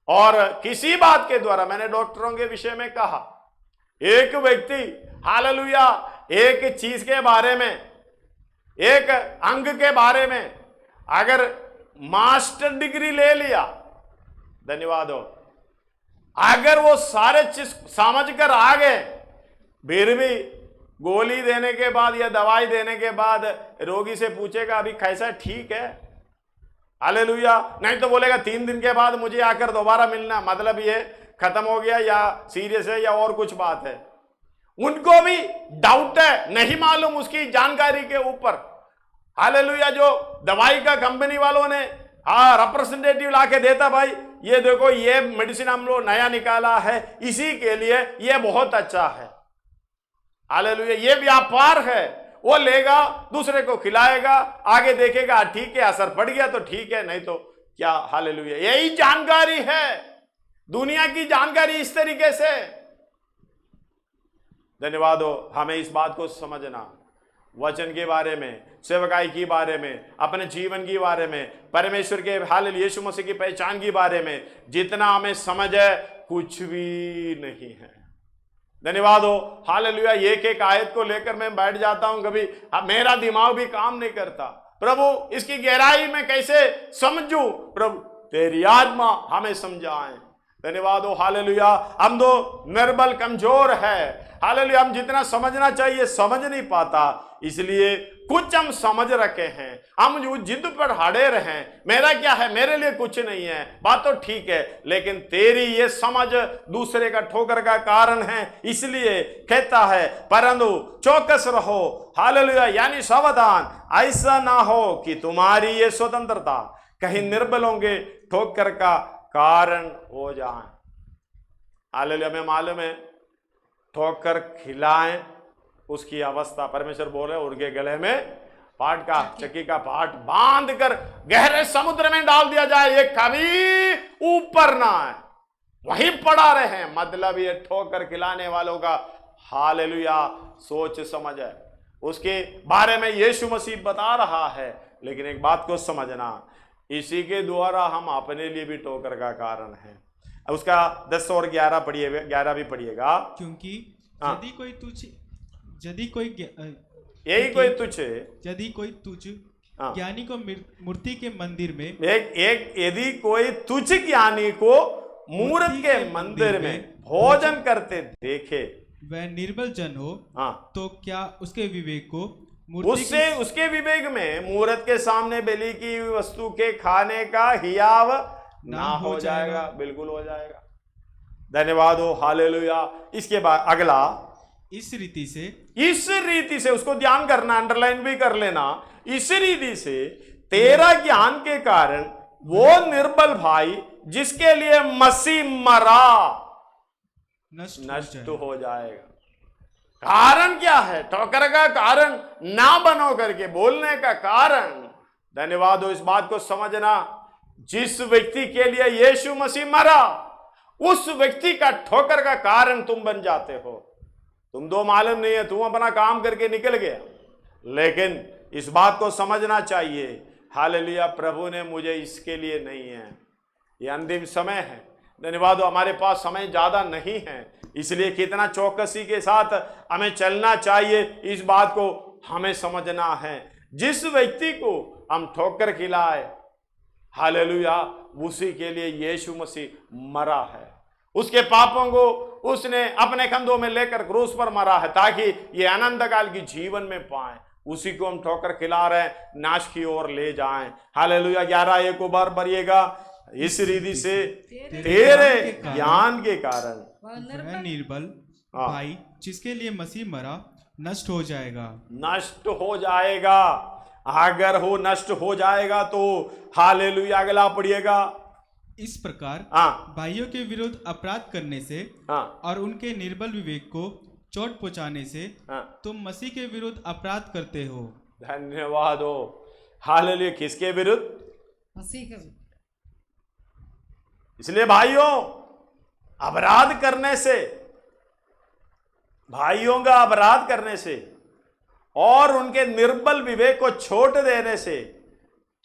और किसी बात के द्वारा। मैंने डॉक्टरों के विषय में कहा, एक व्यक्ति हालेलुया एक चीज के बारे में, एक अंग के बारे में अगर मास्टर डिग्री ले लिया, धन्यवाद हो, अगर वो सारे चीज समझ कर आ गए, फिर भी गोली देने के बाद या दवाई देने के बाद रोगी से पूछेगा अभी कैसा, ठीक है, हालेलुया, नहीं तो बोलेगा 3 दिन के बाद मुझे आकर दोबारा मिलना, मतलब ये खत्म हो गया या सीरियस है या और कुछ बात है। उनको भी डाउट है, नहीं मालूम उसकी जानकारी के ऊपर, हालेलुया। जो दवाई का कंपनी वालों ने रिप्रेजेंटेटिव लाके देता, भाई ये देखो ये मेडिसिन हम लोग नया निकाला है, इसी के लिए ये बहुत अच्छा है, हालेलुया, ये व्यापार है, वो लेगा दूसरे को खिलाएगा, आगे देखेगा ठीक है, असर पड़ गया तो ठीक है, नहीं तो क्या, हालेलुया। यही जानकारी है, दुनिया की जानकारी इस तरीके से। धन्यवाद हो, हमें इस बात को समझना, वचन के बारे में, सेवकाई के बारे में, अपने जीवन के बारे में, परमेश्वर के हालेलुया यीशु मसीह की पहचान के बारे में जितना हमें समझ है कुछ भी नहीं है। धन्यवाद हो, हालेलुया। एक एक आयत को लेकर मैं बैठ जाता हूं, कभी मेरा दिमाग भी काम नहीं करता, प्रभु इसकी गहराई में कैसे समझूं, प्रभु तेरी आत्मा हमें समझाए। धन्यवाद हो, हालेलुया। हम तो निर्बल कमजोर है, हालेलुया, हम जितना समझना चाहिए समझ नहीं पाता, इसलिए कुछ हम समझ रखे हैं, हम जो जिद पर अड़े रहे, मेरा क्या है, मेरे लिए कुछ नहीं है, बात तो ठीक है, लेकिन तेरी ये समझ दूसरे का ठोकर का कारण है, इसलिए कहता है परंतु चौकस रहो, हालेलुया, यानी सावधान, ऐसा ना हो कि तुम्हारी ये स्वतंत्रता कहीं निर्बलों के ठोकर का कारण हो जाए। हालेलुया, हमें मालूम है ठोकर खिलाएं उसकी अवस्था, परमेश्वर बोल रहे उनके गले में पाट का, चक्की का पाट बांध कर गहरे समुद्र में डाल दिया जाए, ये कभी ऊपर ना आए, वहीं पड़ा रहे, मतलब ये ठोकर खिलाने वालों का हालेलुया सोच समझ है, उसके बारे में यीशु मसीह बता रहा है। लेकिन एक बात को समझना, इसी के द्वारा हम अपने लिए भी ठोकर का कारण है। उसका 10 और 11 पढ़िएगा, 11 भी पढ़िएगा, क्योंकि यदि कोई तुझ ज्ञानी को मूर्ति के मंदिर में, यदि कोई तुझ ज्ञानी को मूर्ति के मंदिर में भोजन करते देखे, वह निर्बल जन हो, तो क्या उसके विवेक को उसके विवेक में मूर्त के सामने बलि की वस्तु के खाने का हियाव ना हो जाएगा? बिल्कुल हो जाएगा। धन्यवाद हो, हालेलुया। इसके बाद अगला, इस रीति से उसको ध्यान करना, अंडरलाइन भी कर लेना, इस रीति से तेरा ज्ञान के कारण वो निर्बल भाई जिसके लिए मसीह मरा नष्ट हो जाएगा। कारण क्या है? ठोकर का कारण ना बनो करके बोलने का कारण। धन्यवाद हो, इस बात को समझना, जिस व्यक्ति के लिए यीशु मसीह मरा उस व्यक्ति का ठोकर का कारण तुम बन जाते हो। तुम दो मालूम नहीं है, तुम अपना काम करके निकल गया, लेकिन इस बात को समझना चाहिए, हालेलुया, प्रभु ने मुझे इसके लिए नहीं है, ये अंतिम समय है। धन्यवाद हो, हमारे पास समय ज्यादा नहीं है, इसलिए कितना चौकसी के साथ हमें चलना चाहिए, इस बात को हमें समझना है। जिस व्यक्ति को हम ठोकर खिलाए, हालेलुया, उसी के लिए यीशु मसीह मरा है। उसके पापों को उसने अपने कंधों में लेकर क्रूस पर मरा है, ताकि ये अनंत काल की जीवन में पाए। उसी को हम ठोकर खिला रहे हैं, नाश की ओर ले जाएं। हालेलुया। 11 को बार पढ़िएगा, इस रीति से तेरे ज्ञान के कारण वह निर्बल भाई जिसके लिए मसीह मरा नष्ट हो जाएगा। नष्ट हो जाएगा। अगर हो नष्ट हो जाएगा तो हालेलुया। अगला पढ़िएगा। इस प्रकार भाइयों के विरुद्ध अपराध करने से और उनके निर्बल विवेक को चोट पहुंचाने से तुम मसीह के विरुद्ध अपराध करते हो। धन्यवाद हो। हालेलुया। किसके विरुद्ध? मसीह के विरुद्ध। इसलिए भाइयों, अपराध करने से, भाइयों का अपराध करने से और उनके निर्बल विवेक को छोड़ देने से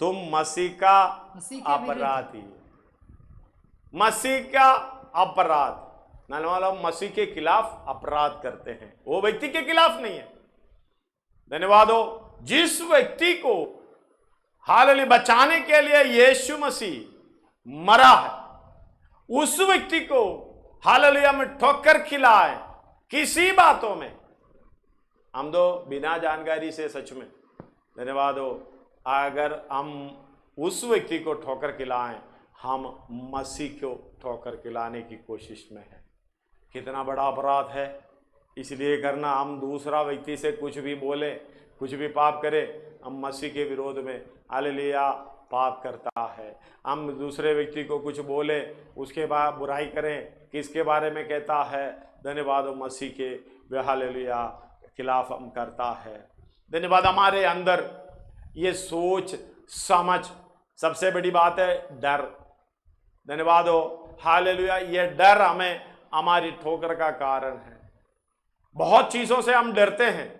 तुम मसीह का अपराधी, मसीह का अपराध, मतलब मसीह के खिलाफ अपराध करते हैं, वो व्यक्ति के खिलाफ नहीं है। धन्यवाद हो। जिस व्यक्ति को हालेलुया बचाने के लिए यीशु मसीह मरा है, उस व्यक्ति को हालेलुया में ठोकर खिलाए किसी बातों में, हम तो बिना जानकारी से, सच में धन्यवाद हो, अगर हम उस व्यक्ति को ठोकर खिलाएं, हम मसीह को ठोकर खिलाने की कोशिश में हैं। कितना बड़ा अपराध है। इसलिए करना, हम दूसरा व्यक्ति से कुछ भी बोले, कुछ भी पाप करें, हम मसीह के विरोध में हालेलुया पाप करता है। हम दूसरे व्यक्ति को कुछ बोले, उसके बाद बुराई करें, किसके बारे में कहता है? धन्यवाद हो, मसीह के हालेलुया खिलाफ हम करता है। धन्यवाद। हमारे अंदर ये सोच समझ, सबसे बड़ी बात है डर। धन्यवाद हो, हालेलुया। ये डर हमें हमारी ठोकर का कारण है। बहुत चीजों से हम डरते हैं,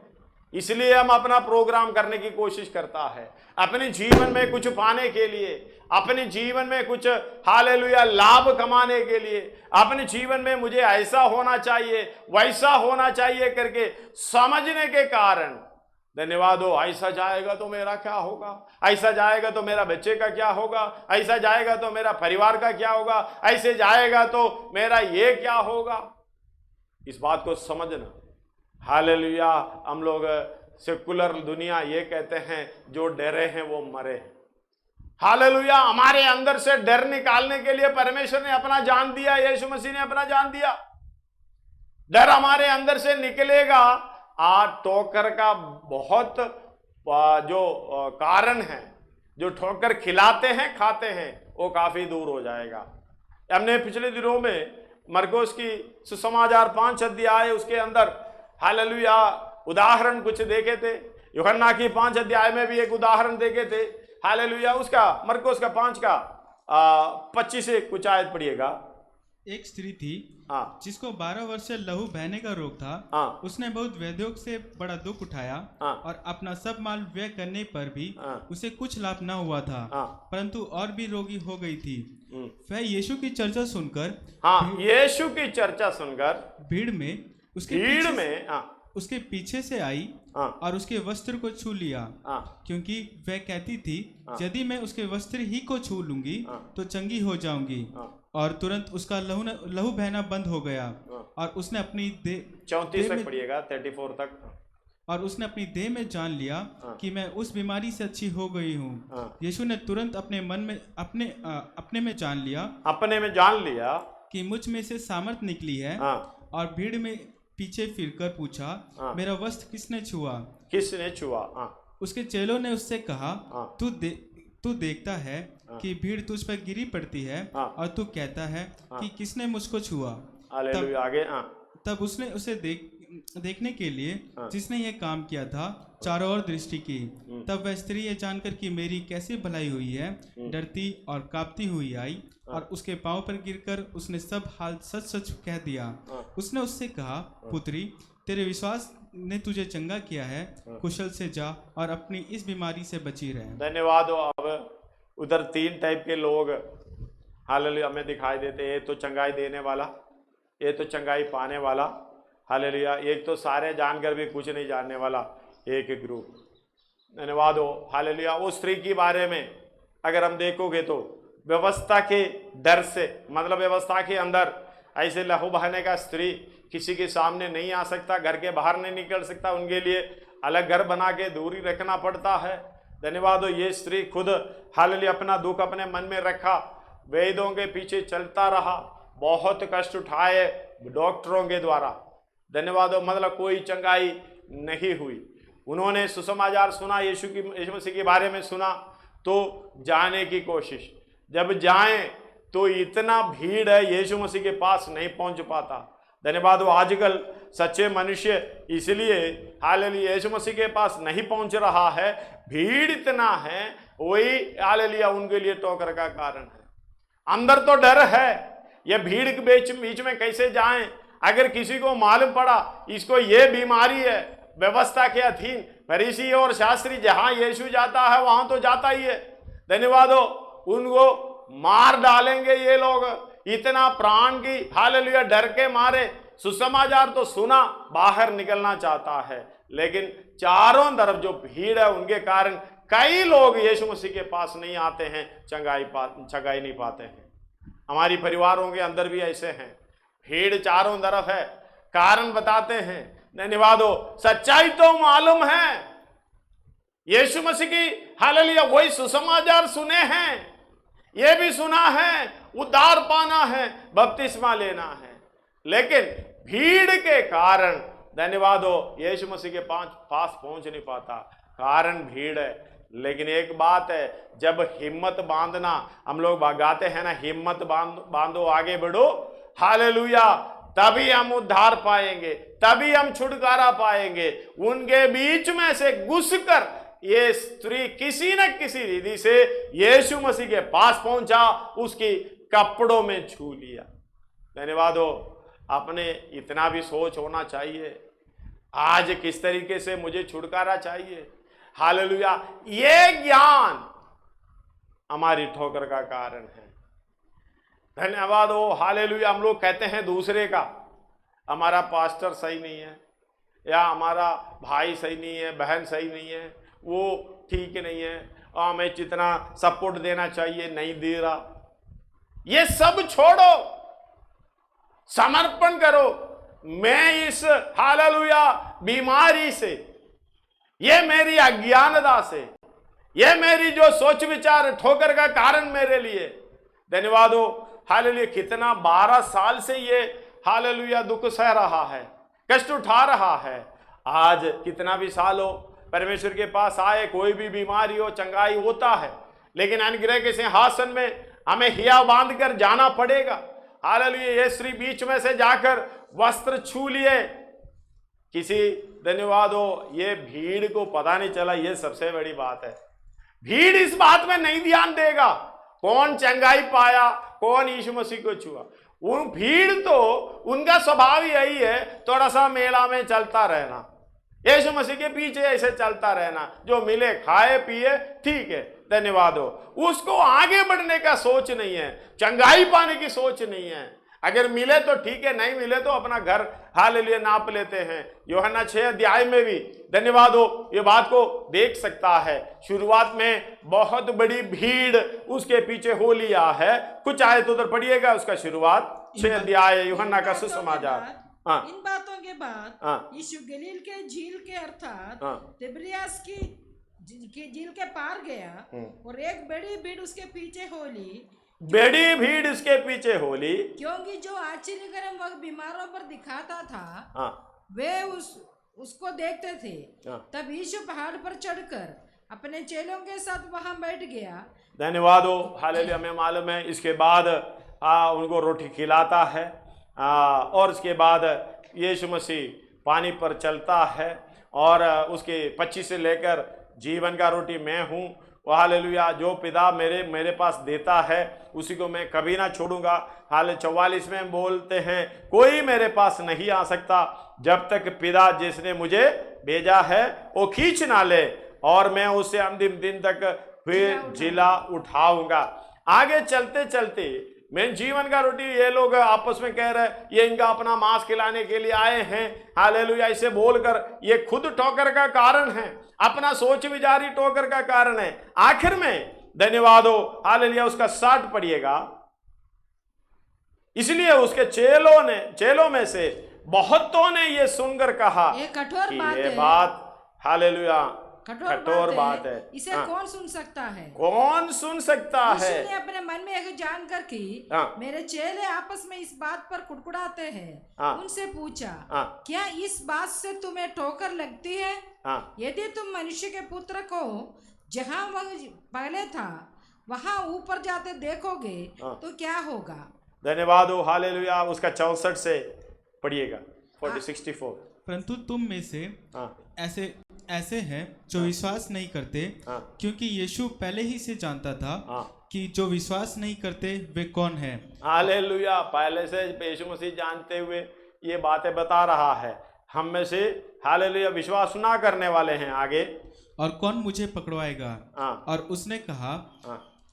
इसलिए हम अपना प्रोग्राम करने की कोशिश करता है, अपने जीवन में कुछ पाने के लिए, अपने जीवन में कुछ हालेलुया लाभ कमाने के लिए, अपने जीवन में मुझे ऐसा होना चाहिए, वैसा होना चाहिए करके समझने के कारण, धन्यवाद हो, ऐसा जाएगा तो मेरा क्या होगा, ऐसा जाएगा तो मेरा बच्चे का क्या होगा, ऐसा जाएगा तो मेरा परिवार का क्या होगा, ऐसे जाएगा तो मेरा ये क्या होगा। इस बात को समझना। हालेलुया। हम लोग सेकुलर दुनिया ये कहते हैं, जो डरे हैं वो मरे हैं। हालेलुया। हमारे अंदर से डर निकालने के लिए परमेश्वर ने अपना जान दिया, यीशु मसीह ने अपना जान दिया। डर हमारे अंदर से निकलेगा, ठोकर का बहुत जो कारण है, जो ठोकर खिलाते हैं, खाते हैं, वो काफी दूर हो जाएगा। हमने पिछले दिनों में मरकुस की सुसमाचार 5 अध्याय, उसके अंदर हालेलुया उदाहरण कुछ देखे थे। यूहन्ना की 5 अध्याय में भी एक उदाहरण देखे थे। हालेलुया। उसका मरकुस का 5 का 25 से कुछ आयत पढ़िएगा। एक स्त्री थी जिसको 12 वर्ष से लहू बहने का रोग था। उसने बहुत वैद्यों से बड़ा दुख उठाया और अपना सब माल व्यय करने पर भी उसे कुछ लाभ न हुआ था, परंतु और भी रोगी हो गई थी। वह यीशु की चर्चा सुनकर, यीशु की चर्चा सुनकर भीड़ में उसके पीछे से आई और उसके वस्त्र को छू लिया, क्योंकि वह कहती थी, यदि मैं उसके वस्त्र ही को छू लूंगी तो चंगी हो जाऊंगी। और तुरंत उसका लहू बहना बंद हो गया और उसने अपनी 34 तक पढ़िएगा, 34 तक। और उसने अपनी देह में जान लिया कि मैं उस बीमारी से अच्छी हो गई हूँ। यीशु ने तुरंत अपने मन में अपने में जान लिया कि मुझ में से सामर्थ निकली है, और भीड़ में पीछे फिरकर पूछा, मेरा वस्त्र किसने छुआ? उसके चेलों ने उससे कहा, तू देखता है कि भीड़ तुझ पर गिरी पड़ती है और तू कहता है कि किसने मुझको छुआ। तब उसने उसे देखने के लिए जिसने यह काम किया था चारों ओर दृष्टि की। तब वह स्त्री ये जानकर कि मेरी कैसी भलाई हुई है, डरती और कांपती हुई आई और उसके पांव पर गिरकर उसने सब हाल सच सच कह दिया। उसने उससे कहा, पुत्री, तेरे विश्वास ने तुझे चंगा किया है, कुशल से जा और अपनी इस बीमारी से बची रहे। धन्यवाद हो। अब उधर 3 टाइप के लोग हालेलुया हमें दिखाई देते हैं। तो चंगाई देने वाला, ये तो चंगाई पाने वाला, हालेलुया। एक तो सारे जानकर भी कुछ नहीं जानने वाला एक ग्रुप। धन्यवाद हो, हालेलुया। उस स्त्री के बारे में अगर हम देखोगे तो व्यवस्था के डर से, मतलब व्यवस्था के अंदर ऐसे लहू बहाने का स्त्री किसी के सामने नहीं आ सकता, घर के बाहर नहीं निकल सकता, उनके लिए अलग घर बना के दूरी रखना पड़ता है। धन्यवाद हो, ये स्त्री खुद हालेलुया अपना दुख अपने मन में रखा, वैद्यों के पीछे चलता रहा, बहुत कष्ट उठाए डॉक्टरों के द्वारा। धन्यवाद हो, मतलब कोई चंगाई नहीं हुई। उन्होंने सुसमाचार सुना, यीशु मसीह के बारे में सुना, तो जाने की कोशिश, जब जाएं तो इतना भीड़ है, यीशु मसीह के पास नहीं पहुंच पाता। धन्यवाद हो, आजकल सच्चे मनुष्य इसलिए हालेलुया यीशु मसीह के पास नहीं पहुंच रहा है, भीड़ इतना है, वही हालेलुया उनके लिए ठोकर का कारण है। अंदर तो डर है, ये भीड़ के बीच में कैसे जाएं। अगर किसी को मालूम पड़ा इसको ये बीमारी है, व्यवस्था के अधीन फरीसी और शास्त्री जहां यीशु जाता है वहां तो जाता ही है। धन्यवाद हो, उनको मार डालेंगे ये लोग, इतना प्राण की हालेलुया डर के मारे। सुसमाचार तो सुना, बाहर निकलना चाहता है, लेकिन चारों तरफ जो भीड़ है उनके कारण कई लोग यीशु मसीह के पास नहीं आते हैं, चंगाई नहीं पाते हैं। हमारी परिवारों के अंदर भी ऐसे हैं, भीड़ चारों तरफ है, कारण बताते हैं। धन्यवाद हो, सच्चाई तो मालूम है, यीशु मसीह की हालेलुया वही सुसमाचार सुने हैं, ये भी सुना है उद्धार पाना है, बपतिस्मा लेना है, लेकिन भीड़ के कारण धन्यवाद हो यीशु मसीह के पास पहुंच नहीं पाता, कारण भीड़ है। लेकिन एक बात है, जब हिम्मत बांधना, हम लोग गाते हैं ना, हिम्मत बांधो आगे बढ़ो, हालेलुया, तभी हम उद्धार पाएंगे, तभी हम छुटकारा पाएंगे। उनके बीच में से घुसकर ये स्त्री किसी न किसी रीति से यीशु मसीह के पास पहुंचा, उसकी कपड़ों में छू लिया। धन्यवाद हो, अपने इतना भी सोच होना चाहिए, आज किस तरीके से मुझे छुटकारा चाहिए। हालेलुया, ये ज्ञान हमारी ठोकर का कारण है। धन्यवाद हो, हालेलुया। हम लोग कहते हैं दूसरे का, हमारा पास्टर सही नहीं है, या हमारा भाई सही नहीं है, बहन सही नहीं है, वो ठीक नहीं है, हमें जितना सपोर्ट देना चाहिए नहीं दे रहा। ये सब छोड़ो, समर्पण करो। मैं इस हालेलुया बीमारी से, ये मेरी अज्ञानता से, ये मेरी जो सोच विचार ठोकर का कारण मेरे लिए, धन्यवाद हो हालेलुया, कितना 12 साल से ये हालेलुया दुख सह रहा है, कष्ट उठा रहा है। आज कितना भी साल हो, परमेश्वर के पास आए, कोई भी बीमारी हो, चंगाई होता है, लेकिन अनुग्रह के सिंहासन में हमें हिया बांध कर जाना पड़ेगा। हालेलुया, ये स्त्री बीच में से जाकर वस्त्र छू लिए, किसी धन्यवाद हो ये भीड़ को पता नहीं चला, ये सबसे बड़ी बात है। भीड़ इस बात में नहीं ध्यान देगा कौन चंगाई पाया, कौन यीशु मसीह को छुआ। उन भीड़ तो उनका स्वभाव यही है, थोड़ा सा मेला में चलता रहना, यीशु मसीह के पीछे ऐसे चलता रहना, जो मिले खाए पिए ठीक है, धन्यवाद हो। उसको आगे बढ़ने का सोच नहीं है, चंगाई पाने की सोच नहीं है। अगर मिले तो ठीक है, नहीं मिले तो अपना घर हालेलुया नाप लेते हैं। यूहन्ना 6 अध्याय में भी धन्यवाद हो ये बात को देख सकता है। शुरुआत में बहुत बड़ी भीड़ उसके पीछे हो लिया है। कुछ आयत उधर पढ़िएगा, उसका शुरुआत 6 अध्याय यूहन्ना का सुसमाचार। इन बातों के बाद यीशु गलील के झील के अर्थात तिबरियास की झील के पार गया, और एक बड़ी भीड़ उसके पीछे हो ली, बड़ी भीड़ इसके पीछे हो ली, क्योंकि जो आश्चर्यकरम वक्त बीमारों पर दिखाता था वे उसको देखते थे। तब यीशु पहाड़ पर चढ़कर अपने चेलों के साथ वहां बैठ गया। धन्यवाद हो हालेलुया। हमें मालूम है इसके बाद उनको रोटी खिलाता है, और उसके बाद यीशु मसीह पानी पर चलता है, और उसके 25 से लेकर जीवन का रोटी मैं हूँ, हालेलुया, जो पिता मेरे पास देता है उसी को मैं कभी ना छोड़ूंगा। हाल 44 में बोलते हैं, कोई मेरे पास नहीं आ सकता जब तक पिता जिसने मुझे भेजा है वो खींच ना ले, और मैं उसे अंतिम दिन तक फिर जिला उठाऊंगा। आगे चलते चलते मैं जीवन का रोटी, ये लोग आपस में कह रहे हैं ये इनका अपना मांस खिलाने के लिए आए हैं, हालेलुया, इसे बोलकर ये खुद ठोकर का कारण है, अपना सोच विचारी ठोकर का कारण है। आखिर में धन्यवाद हो, हालेलुया, उसका 60 पड़िएगा। इसलिए उसके चेलों में से बहुतों ने ये सुनकर कहा ये कठोर कि बात ये है। बात, हालेलुया, कठोर बात है। इसे हाँ। कौन सुन सकता है? कौन सुन सकता है? यीशु ने अपने मन में यह जानकर कि हाँ। मेरे चेले आपस में इस बात पर कुड़कुड़ाते हैं, हाँ। उनसे पूछा, हाँ। क्या इस बात से तुम्हें ठोकर लगती है? हाँ। यदि तुम मनुष्य के पुत्र को जहाँ वह पहले था वहां ऊपर जाते देखोगे तो क्या होगा? धन्यवाद हो, हालेलुया। उसका 64 से पढ़िएगा, 64। परंतु तुम में से ऐसे हैं जो विश्वास नहीं करते, क्योंकि यीशु पहले ही से जानता था कि जो विश्वास नहीं करते वे कौन हैं। हालेलुया, पहले से यीशु मसीह जानते हुए ये बातें बता रहा है। हम में से, हालेलुया, विश्वास ना करने वाले हैं। आगे, और कौन मुझे पकड़वाएगा? और उसने कहा,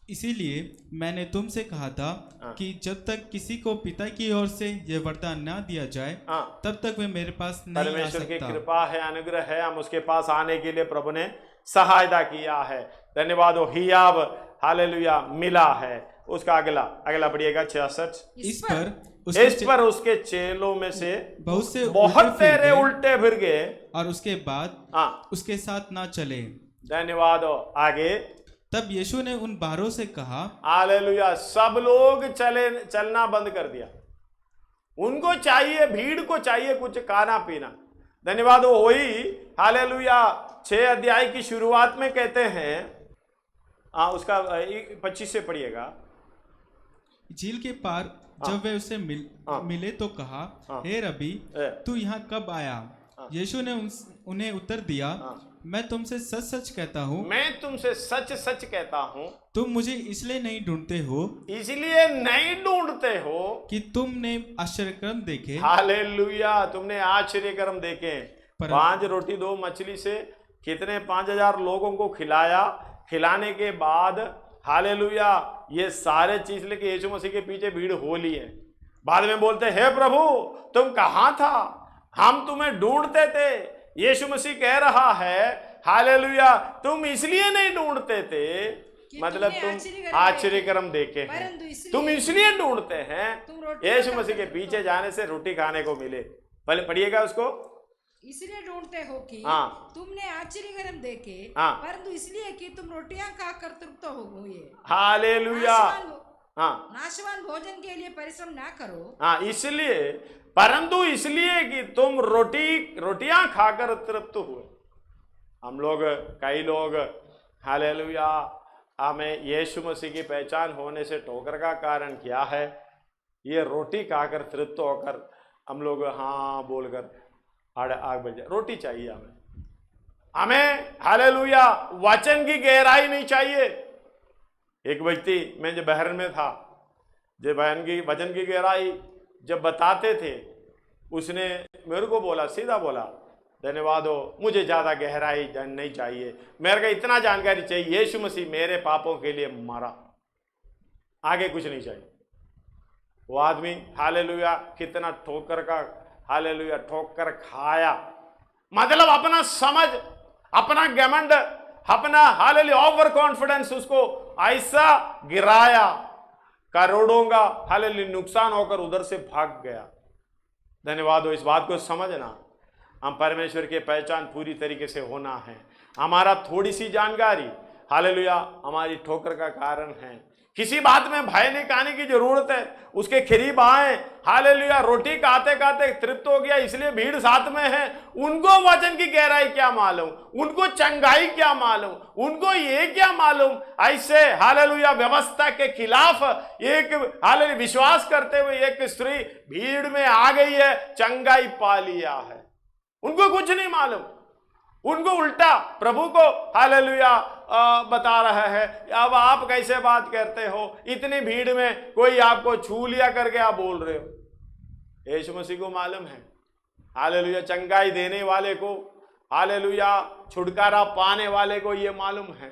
इसीलिए मैंने तुमसे कहा था कि जब तक किसी को पिता की ओर से यह वरदान ना दिया जाए तब तक वे मेरे पास नहीं आ सकता। परमेश्वर की कृपा है, अनुग्रह है, हम उसके पास आने के लिए प्रभु ने सहायता किया है। धन्यवाद हो, हियाब, हालेलुया, मिला है। उसका अगला पढ़िएगा, 66। इस पर उसके चेलों में से बहुत तेरे उल्टे फिर गए और उसके बाद उसके साथ ना चले। धन्यवाद हो, आगे। तब यीशु ने उन 12 से कहा, हालेलुया, सब लोग चलना बंद कर दिया। उनको चाहिए, भीड़ को चाहिए कुछ खाना पीना। धन्यवाद हो, वही, हालेलुया, 6 अध्याय की शुरुआत में कहते हैं, उसका 25 से पढ़िएगा। झील के पार जब वे उससे मिले तो कहा, हे रबी, तू यहाँ कब आया? यीशु ने उन्हें उत्तर दिया, मैं तुमसे सच सच कहता हूँ, मैं तुमसे सच सच कहता हूँ, तुम मुझे इसलिए नहीं ढूंढते हो कि तुमने आश्चर्यक्रम देखे। हालेलुया, तुमने आश्चर्यक्रम देखे। 5 रोटी 2 मछली से कितने 5000 लोगों को खिलाया। खिलाने के बाद, हालेलुया, ये सारे चीज लेके यीशु मसीह के पीछे भीड़ हो ली है। बाद में बोलते, हे प्रभु, तुम कहाँ था? हम तुम्हें ढूंढते थे। यीशु मसीह कह रहा है, हालेलुया, तुम इसलिए नहीं ढूंढते थे, मतलब तुम आश्चर्यक्रम देखे हैं, तुम इसलिए ढूंढते हैं। यीशु मसीह के पीछे जाने से रोटी खाने को मिले। पहले पढ़िएगा उसको। इसलिए ढूंढते हो कि तुमने आश्चर्यक्रम देखे, परंतु इसलिए कि तुम रोटियां खाकर तृप्त हो गए। हालेलुया, नाशवान भोजन के लिए परिश्रम ना करो। इसलिए, परंतु इसलिए कि तुम रोटियां खाकर तृप्त हुए। हम लोग, कई लोग, हालेलुया, हमें यीशु मसीह की पहचान होने से ठोकर का कारण क्या है? ये रोटी खाकर तृप्त होकर हम लोग बोलकर आग बढ़ जाए। रोटी चाहिए हमें, हालेलुया, वचन की गहराई नहीं चाहिए। एक व्यक्ति, मैं जब बहरन में था, जब वचन की गहराई जब बताते थे, उसने मेरे को बोला, सीधा बोला, धन्यवाद हो, मुझे ज्यादा गहराई नहीं चाहिए, मेरे को इतना जानकारी चाहिए, यीशु मसीह मेरे पापों के लिए मरा, आगे कुछ नहीं चाहिए। वो आदमी, हालेलुया, कितना ठोकर का, हालेलुया, ठोकर खाया। मतलब अपना समझ, अपना घमंड, अपना, हालेलुया, ओवर कॉन्फिडेंस उसको ऐसा गिराया, करोड़ों का, हालेलुया, नुकसान होकर उधर से भाग गया। धन्यवाद हो, इस बात को समझना, हम परमेश्वर के पहचान पूरी तरीके से होना है। हमारा थोड़ी सी जानकारी, हालेलुया, हमारी ठोकर का कारण है। किसी बात में भय नहीं खाने की जरूरत है, उसके करीब आए, हालेलुया, रोटी खाते खाते तृप्त हो गया, इसलिए भीड़ साथ में है। उनको वचन की गहराई क्या मालूम, उनको चंगाई क्या मालूम, उनको ये क्या मालूम, ऐसे, हालेलुया, व्यवस्था के खिलाफ एक, हालेलुया, विश्वास करते हुए एक स्त्री भीड़ में आ गई है, चंगाई पा लिया है। उनको कुछ नहीं मालूम, उनको उल्टा प्रभु को, हालेलुया, बता रहा है। अब आप कैसे बात करते हो, इतनी भीड़ में कोई आपको छू लिया करके आप बोल रहे हो। यीशु मसीह को मालूम है, हालेलुया, चंगाई देने वाले को, हालेलुया, छुटकारा पाने वाले को ये मालूम है।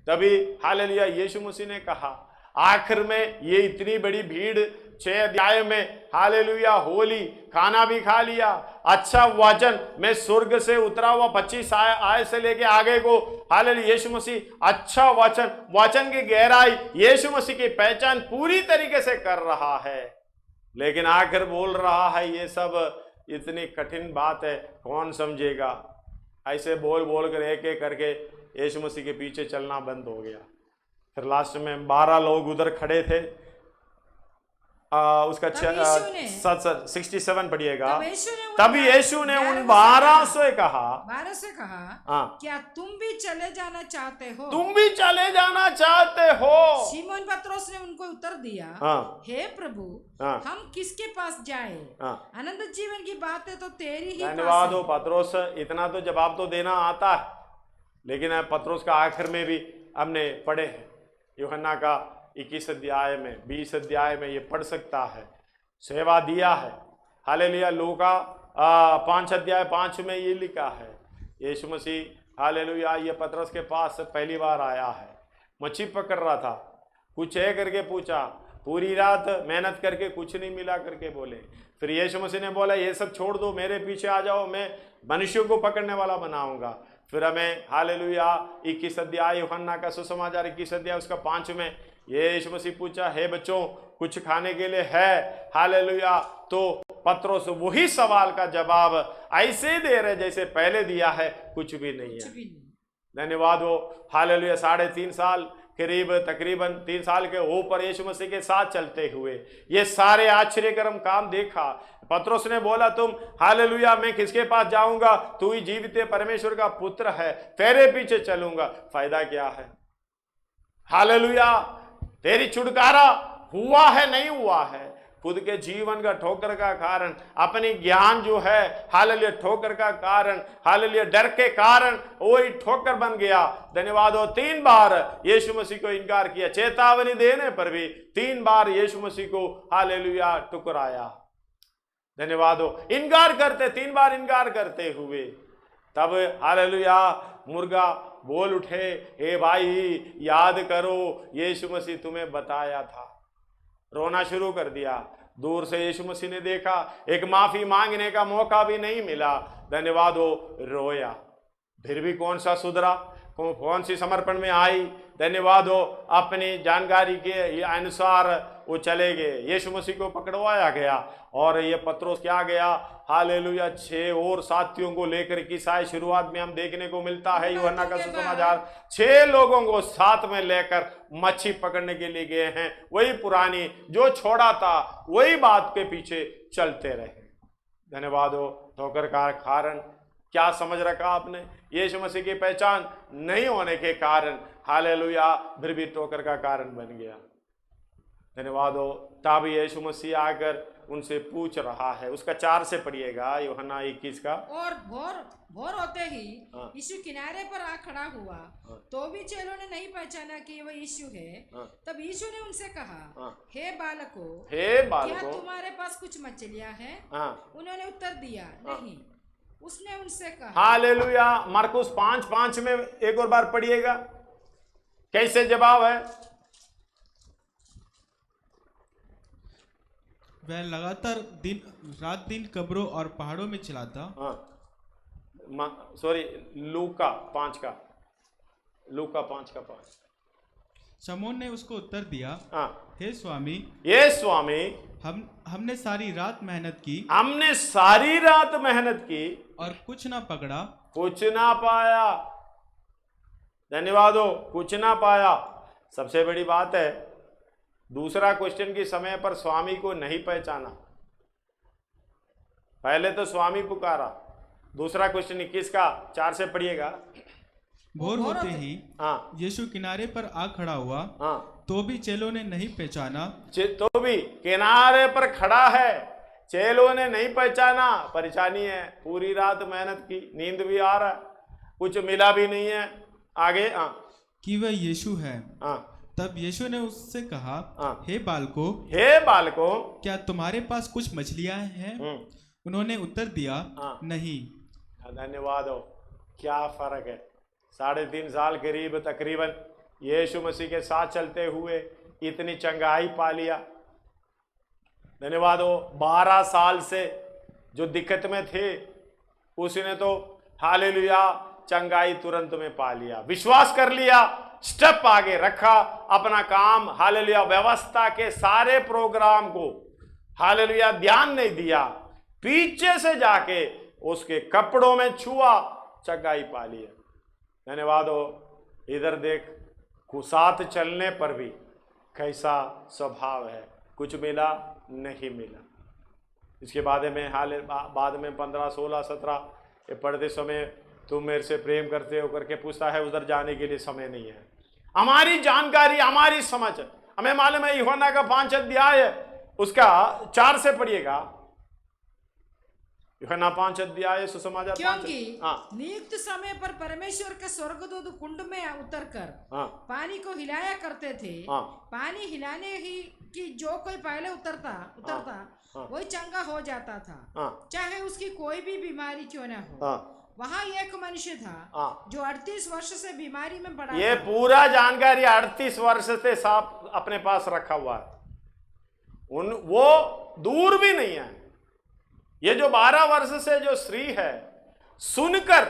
तभी, हालेलुया, यीशु मसीह ने कहा, आखिर में ये इतनी बड़ी भीड़ 6 अध्याय में, हालेलुया, होली, खाना भी खा लिया, अच्छा वचन में स्वर्ग से उतरा हुआ 25 आय से लेके आगे को, हालेलुया, यीशु मसीह अच्छा वचन की गहराई, यीशु मसीह की पहचान पूरी तरीके से कर रहा है, लेकिन आखिर बोल रहा है ये सब इतनी कठिन बात है, कौन समझेगा। ऐसे बोल बोल कर एक एक करके यीशु मसीह के पीछे चलना बंद हो गया। फिर लास्ट में 12 लोग उधर खड़े थे, उसका 67 पढ़िएगा। तभी यीशु ने उन 12 से कहा, क्या तुम भी चले जाना चाहते हो? तुम भी चले जाना चाहते हो? शिमोन पत्रोस ने उनको उत्तर दिया, हे प्रभु, हम किसके पास जाए? अनंत जीवन की बातें तो तेरी ही। धन्यवाद हो पत्रोस, इतना तो जवाब तो देना आता है, लेकिन पत्रोस का आखिर में भी हमने पढ़े हैं, यूहन्ना का 21 अध्याय में, 20 अध्याय में ये पढ़ सकता है, सेवा दिया है। हालेलुया, लूका 5 अध्याय 5 में ये लिखा है, यीशु मसीह हालेलुया ये पतरस के पास पहली बार आया है, मच्छी पकड़ रहा था, कुछ है करके पूछा, पूरी रात मेहनत करके कुछ नहीं मिला करके बोले। फिर यीशु मसीह ने बोला ये सब छोड़ दो, मेरे पीछे आ जाओ, मैं मनुष्यों को पकड़ने वाला बनाऊंगा। फिर हमें हालेलुया 21 अध्याय यूहन्ना का सुसमाचार 21 अध्याय उसका 5 में यीशु मसीह पूछा, हे बच्चों कुछ खाने के लिए है? हालेलुया, तो पत्रोस वही सवाल का जवाब ऐसे दे रहे जैसे पहले दिया है, कुछ भी नहीं है। धन्यवाद हो, हालेलुया। 3.5 साल तकरीबन 3 साल के ऊपर यीशु मसीह के साथ चलते हुए ये सारे आश्चर्यकरम काम देखा। पत्रोस ने बोला, तुम हालेलुया मैं किसके पास जाऊंगा? तू ही जीवित परमेश्वर का पुत्र है, तेरे पीछे चलूंगा। फायदा क्या है? हालेलुया, तेरी छुटकारा हुआ है नहीं हुआ है? खुद के जीवन का ठोकर का कारण, अपनी ज्ञान जो है हालेलुया ठोकर का कारण, हालेलुया डर के कारण वही ठोकर बन गया। धन्यवाद हो, 3 बार यीशु मसीह को इनकार किया, चेतावनी देने पर भी 3 बार यीशु मसीह को हालेलुया ठुकराया। धन्यवाद हो, इनकार करते 3 बार इनकार करते हुए, तब हालेलुया मुर्गा बोल उठे, हे भाई याद करो यीशु मसीह तुम्हें बताया था। रोना शुरू कर दिया। दूर से यीशु मसीह ने देखा, एक माफी मांगने का मौका भी नहीं मिला। धन्यवाद हो, रोया। फिर भी कौन सा सुधरा, कौन सी समर्पण में आई? धन्यवाद हो, अपनी जानकारी के अनुसार वो चले गए, यीशु मसीह को पकड़वाया गया और ये पत्रोस क्या गया हालेलुया 6 और साथियों को लेकर की शायद शुरुआत में हम देखने को मिलता है यूहन्ना का सुसमाचार, 6 लोगों को साथ में लेकर मच्छी पकड़ने के लिए गए हैं। वही पुरानी जो छोड़ा था वही बात के पीछे चलते रहे। धन्यवाद हो, ठोकर का कारण क्या समझ रखा आपने? यीशु मसीह की पहचान नहीं होने के कारण हालेलुया फिर भी ठोकर का कारण बन गया। धन्यवाद हो, तब यीशु मसीह आकर उनसे पूछ रहा है, उसका 4 से पढ़िएगा यूहन्ना 21 का। और भोर होते ही यीशु किनारे पर आ खड़ा हुआ, तो भी चेलों ने नहीं पहचाना कि वह यीशु है। तब यीशु ने उनसे कहा, हे बालकों, क्या तुम्हारे पास कुछ मछलियां हैं? उन्होंने उत्तर दिया, नहीं। उसने उनसे कहा, हालेलुया। मरकुस 5:5 में एक और बार पढ़िएगा, कैसे जवाब है? वह लगातार रात दिन कब्रों और पहाड़ों में चलाता। लूका 5 का 5। शमौन ने उसको उत्तर दिया, हे स्वामी, हमने सारी रात मेहनत की, और कुछ ना पकड़ा, कुछ ना पाया। धन्यवाद हो, कुछ ना पाया। सबसे बड़ी बात है, दूसरा क्वेश्चन की समय पर स्वामी को नहीं पहचाना। पहले तो स्वामी पुकारा, दूसरा क्वेश्चन 21 का 4 से पढ़िएगा। भोर होते ही यीशु किनारे पर आ खड़ा हुआ, तो भी चेलों ने नहीं पहचाना। तो भी किनारे पर खड़ा है, चेलों ने नहीं पहचाना। परेशानी है, पूरी रात मेहनत की, नींद भी आ रहा है, कुछ मिला भी नहीं है। आगे कि वह यीशु है। तब यीशु ने उससे कहा, हे बालकों, क्या तुम्हारे पास कुछ मछलियां हैं? उन्होंने उत्तर दिया, नहीं। धन्यवाद हो, क्या फर्क है। 3.5 साल करीब तकरीबन यीशु मसीह के साथ चलते हुए इतनी चंगाई पा लिया। धन्यवाद हो। 12 साल से जो दिक्कत में थे उसने तो हालेलुया चंगाई तुरंत में पा लिया, विश्वास कर लिया, स्टेप आगे रखा, अपना काम हालेलुया व्यवस्था के सारे प्रोग्राम को हालेलुया ध्यान नहीं दिया, पीछे से जाके उसके कपड़ों में छुआ, चंगाई पा लिया। धन्यवाद हो। इधर देख, साथ चलने पर भी कैसा स्वभाव है, कुछ मिला नहीं मिला। इसके बाद में बाद में 15, 16, 17 ये पढ़ते समय तुम मेरे से प्रेम करते हो करके पूछता है, उधर जाने के लिए समय नहीं है। हमारी जानकारी, हमारी समझ, हमें मालूम है यूहन्ना का 5 अध्याय उसका 4 से पढ़िएगा। यूहन्ना 5 अध्याय सुसमाचार, क्योंकि नियुक्त समय पर परमेश्वर के स्वर्गदूत कुंड में उतरकर पानी को हिलाया करते थे। पानी हिलाने ही कि जो कोई पहले उतरता वही चंगा हो जाता था, चाहे उसकी कोई भी बीमारी क्यों ना हो। वहाँ एक मनुष्य था जो 38 वर्ष से बीमारी में पड़ा। ये पूरा जानकारी 38 वर्ष से साफ अपने पास रखा हुआ है, वो दूर भी नहीं है। ये जो 12 वर्ष से जो स्त्री है, सुनकर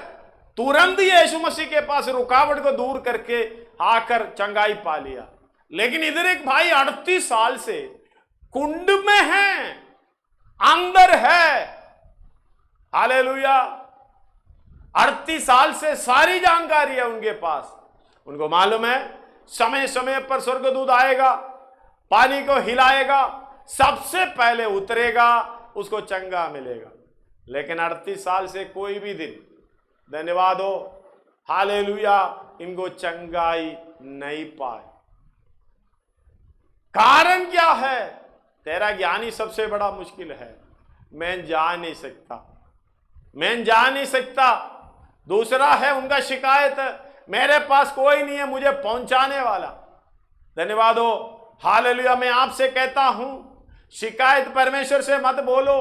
तुरंत यीशु मसीह के पास रुकावट को दूर करके आकर चंगाई पा लिया। लेकिन इधर एक भाई 38 साल से कुंड में है, अंदर है, हालेलुया। 38 साल से सारी जानकारी है उनके पास। उनको मालूम है समय समय पर स्वर्गदूत आएगा, पानी को हिलाएगा, सबसे पहले उतरेगा, उसको चंगा मिलेगा। लेकिन 38 साल से कोई भी दिन, धन्यवाद हो हालेलुया, इनको चंगाई नहीं पाए। कारण क्या है? तेरा ज्ञानी सबसे बड़ा मुश्किल है, मैं जा नहीं सकता, मैं जा नहीं सकता। दूसरा है उनका शिकायत, मेरे पास कोई नहीं है मुझे पहुंचाने वाला। धन्यवाद हो हालेलुया। मैं आपसे कहता हूं, शिकायत परमेश्वर से मत बोलो।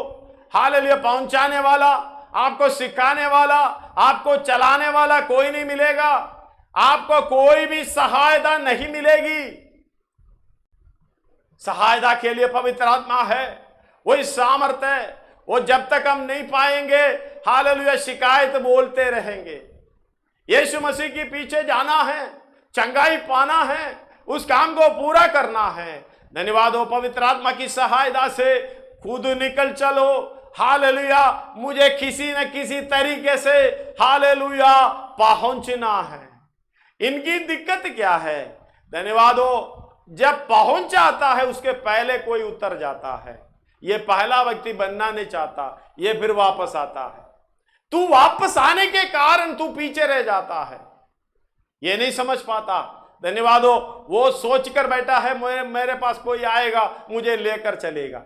हालेलुया, पहुंचाने वाला, आपको सिखाने वाला, आपको चलाने वाला कोई नहीं मिलेगा, आपको कोई भी सहायता नहीं मिलेगी। सहायता के लिए पवित्र आत्मा है, वही सामर्थ्य है। वो जब तक हम नहीं पाएंगे, हालेलुया, शिकायत बोलते रहेंगे। यीशु मसीह के पीछे जाना है, चंगाई पाना है, उस काम को पूरा करना है। धन्यवाद हो पवित्र आत्मा की सहायता से खुद निकल चलो। हालेलुया, मुझे किसी न किसी तरीके से हालेलुया पहुंचना है। इनकी दिक्कत क्या है? धन्यवाद हो, जब पहुंच जाता है उसके पहले कोई उतर जाता है। ये पहला व्यक्ति बनना नहीं चाहता, ये फिर वापस आता है। तू वापस आने के कारण तू पीछे रह जाता है, ये नहीं समझ पाता। धन्यवाद हो, वो सोचकर बैठा है मेरे पास कोई आएगा मुझे लेकर चलेगा।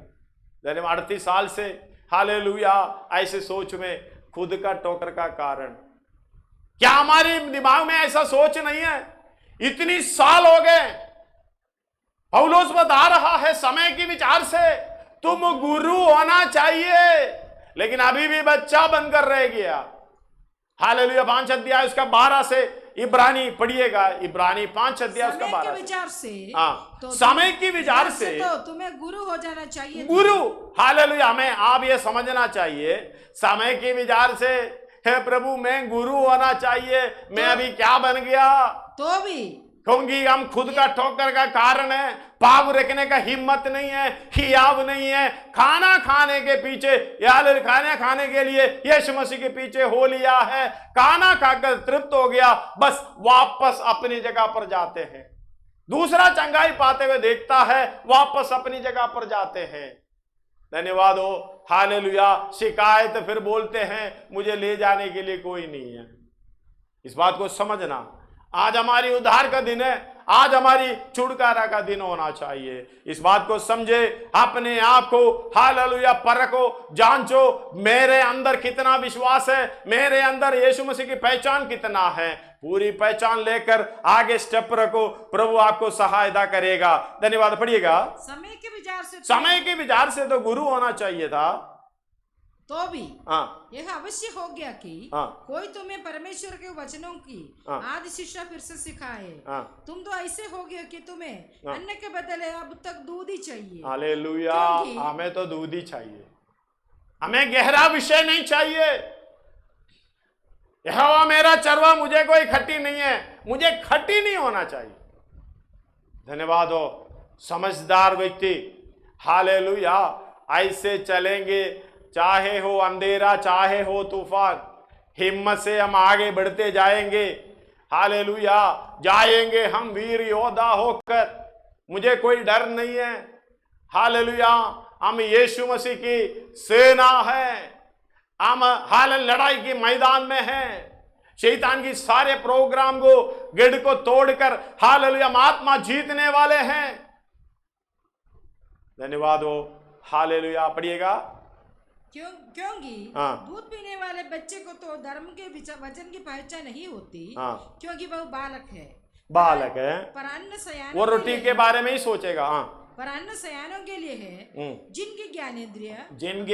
धन्यवाद। 38 साल से हालेलुया ऐसे सोच में खुद का ठोकर का कारण क्या हमारे दिमाग में ऐसा सोच नहीं है? इतनी साल हो गए, पौलुस बता रहा है समय के विचार से तुम गुरु होना चाहिए, लेकिन अभी भी बच्चा बनकर रह गया। हालेलुया। 5 अध्याय उसका 12 से इब्रानी पढ़िएगा, इब्रानी 5 अध्याय उसका 12 के विचार से, तो समय की विचार से तो तुम्हें गुरु हो जाना चाहिए। गुरु, हालेलुया, हमें आप ये समझना चाहिए, समय के विचार से हे प्रभु मैं गुरु होना चाहिए, मैं अभी क्या बन गया? तो भी क्योंकि हम खुद का ठोकर का कारण है, पाव रखने का हिम्मत नहीं है, हियाव नहीं है, खाना खाने के पीछे या खाना खाने के लिए यीशु मसीह के पीछे हो लिया है, खाना खाकर तृप्त हो गया, बस वापस अपनी जगह पर जाते हैं। दूसरा चंगाई पाते हुए देखता है, वापस अपनी जगह पर जाते हैं। धन्यवाद हो हालेलुया। शिकायत फिर बोलते हैं मुझे ले जाने के लिए कोई नहीं है। इस बात को समझना, आज हमारी उद्धार का दिन है, आज हमारी छुटकारा का दिन होना चाहिए। इस बात को समझे, अपने आप को हालेलुया परखो, जांचो, मेरे अंदर कितना विश्वास है, मेरे अंदर यीशु मसीह की पहचान कितना है। पूरी पहचान लेकर आगे स्टेप रखो, प्रभु आपको सहायता करेगा। धन्यवाद। पढ़िएगा। समय के विचार से, समय के विचार से तो गुरु होना चाहिए था। तो भी हाँ यह अवश्य हो गया कि हाँ कोई तुम्हें परमेश्वर के वचनों की आदि शिक्षा फिर से सिखाए। तुम तो ऐसे हो गए कि तुम्हें अन्न के बदले अब तक दूध ही चाहिए। हालेलुया, क्योंकि हमें तो दूध ही चाहिए, हमें गहरा विषय नहीं चाहिए। यहोवा मेरा चरवा, मुझे कोई खट्टी नहीं है, मुझे खट्टी नहीं होना चाहिए। धन्यवाद हो समझदार व्यक्ति, हालेलुया, ऐसे चलेंगे, चाहे हो अंधेरा चाहे हो तूफान, हिम्मत से हम आगे बढ़ते जाएंगे। हालेलुया, जाएंगे हम वीर योद्धा होकर, मुझे कोई डर नहीं है। हालेलुया, हम यीशु मसीह की सेना है, हम हाल लड़ाई के मैदान में हैं। शैतान की सारे प्रोग्राम को गिड़ को तोड़कर हालेलुया हम आत्मा जीतने वाले हैं। धन्यवाद हो, हालेलुया। पढ़िएगा। क्योंकि दूध पीने वाले बच्चे को तो धर्म के वचन की पहचान नहीं होती, क्योंकि वह बालक है। पर अन्न सयानों, वो रोटी के बारे में ही सोचेगा। पर अन्न सयानों के लिए है, जिनकी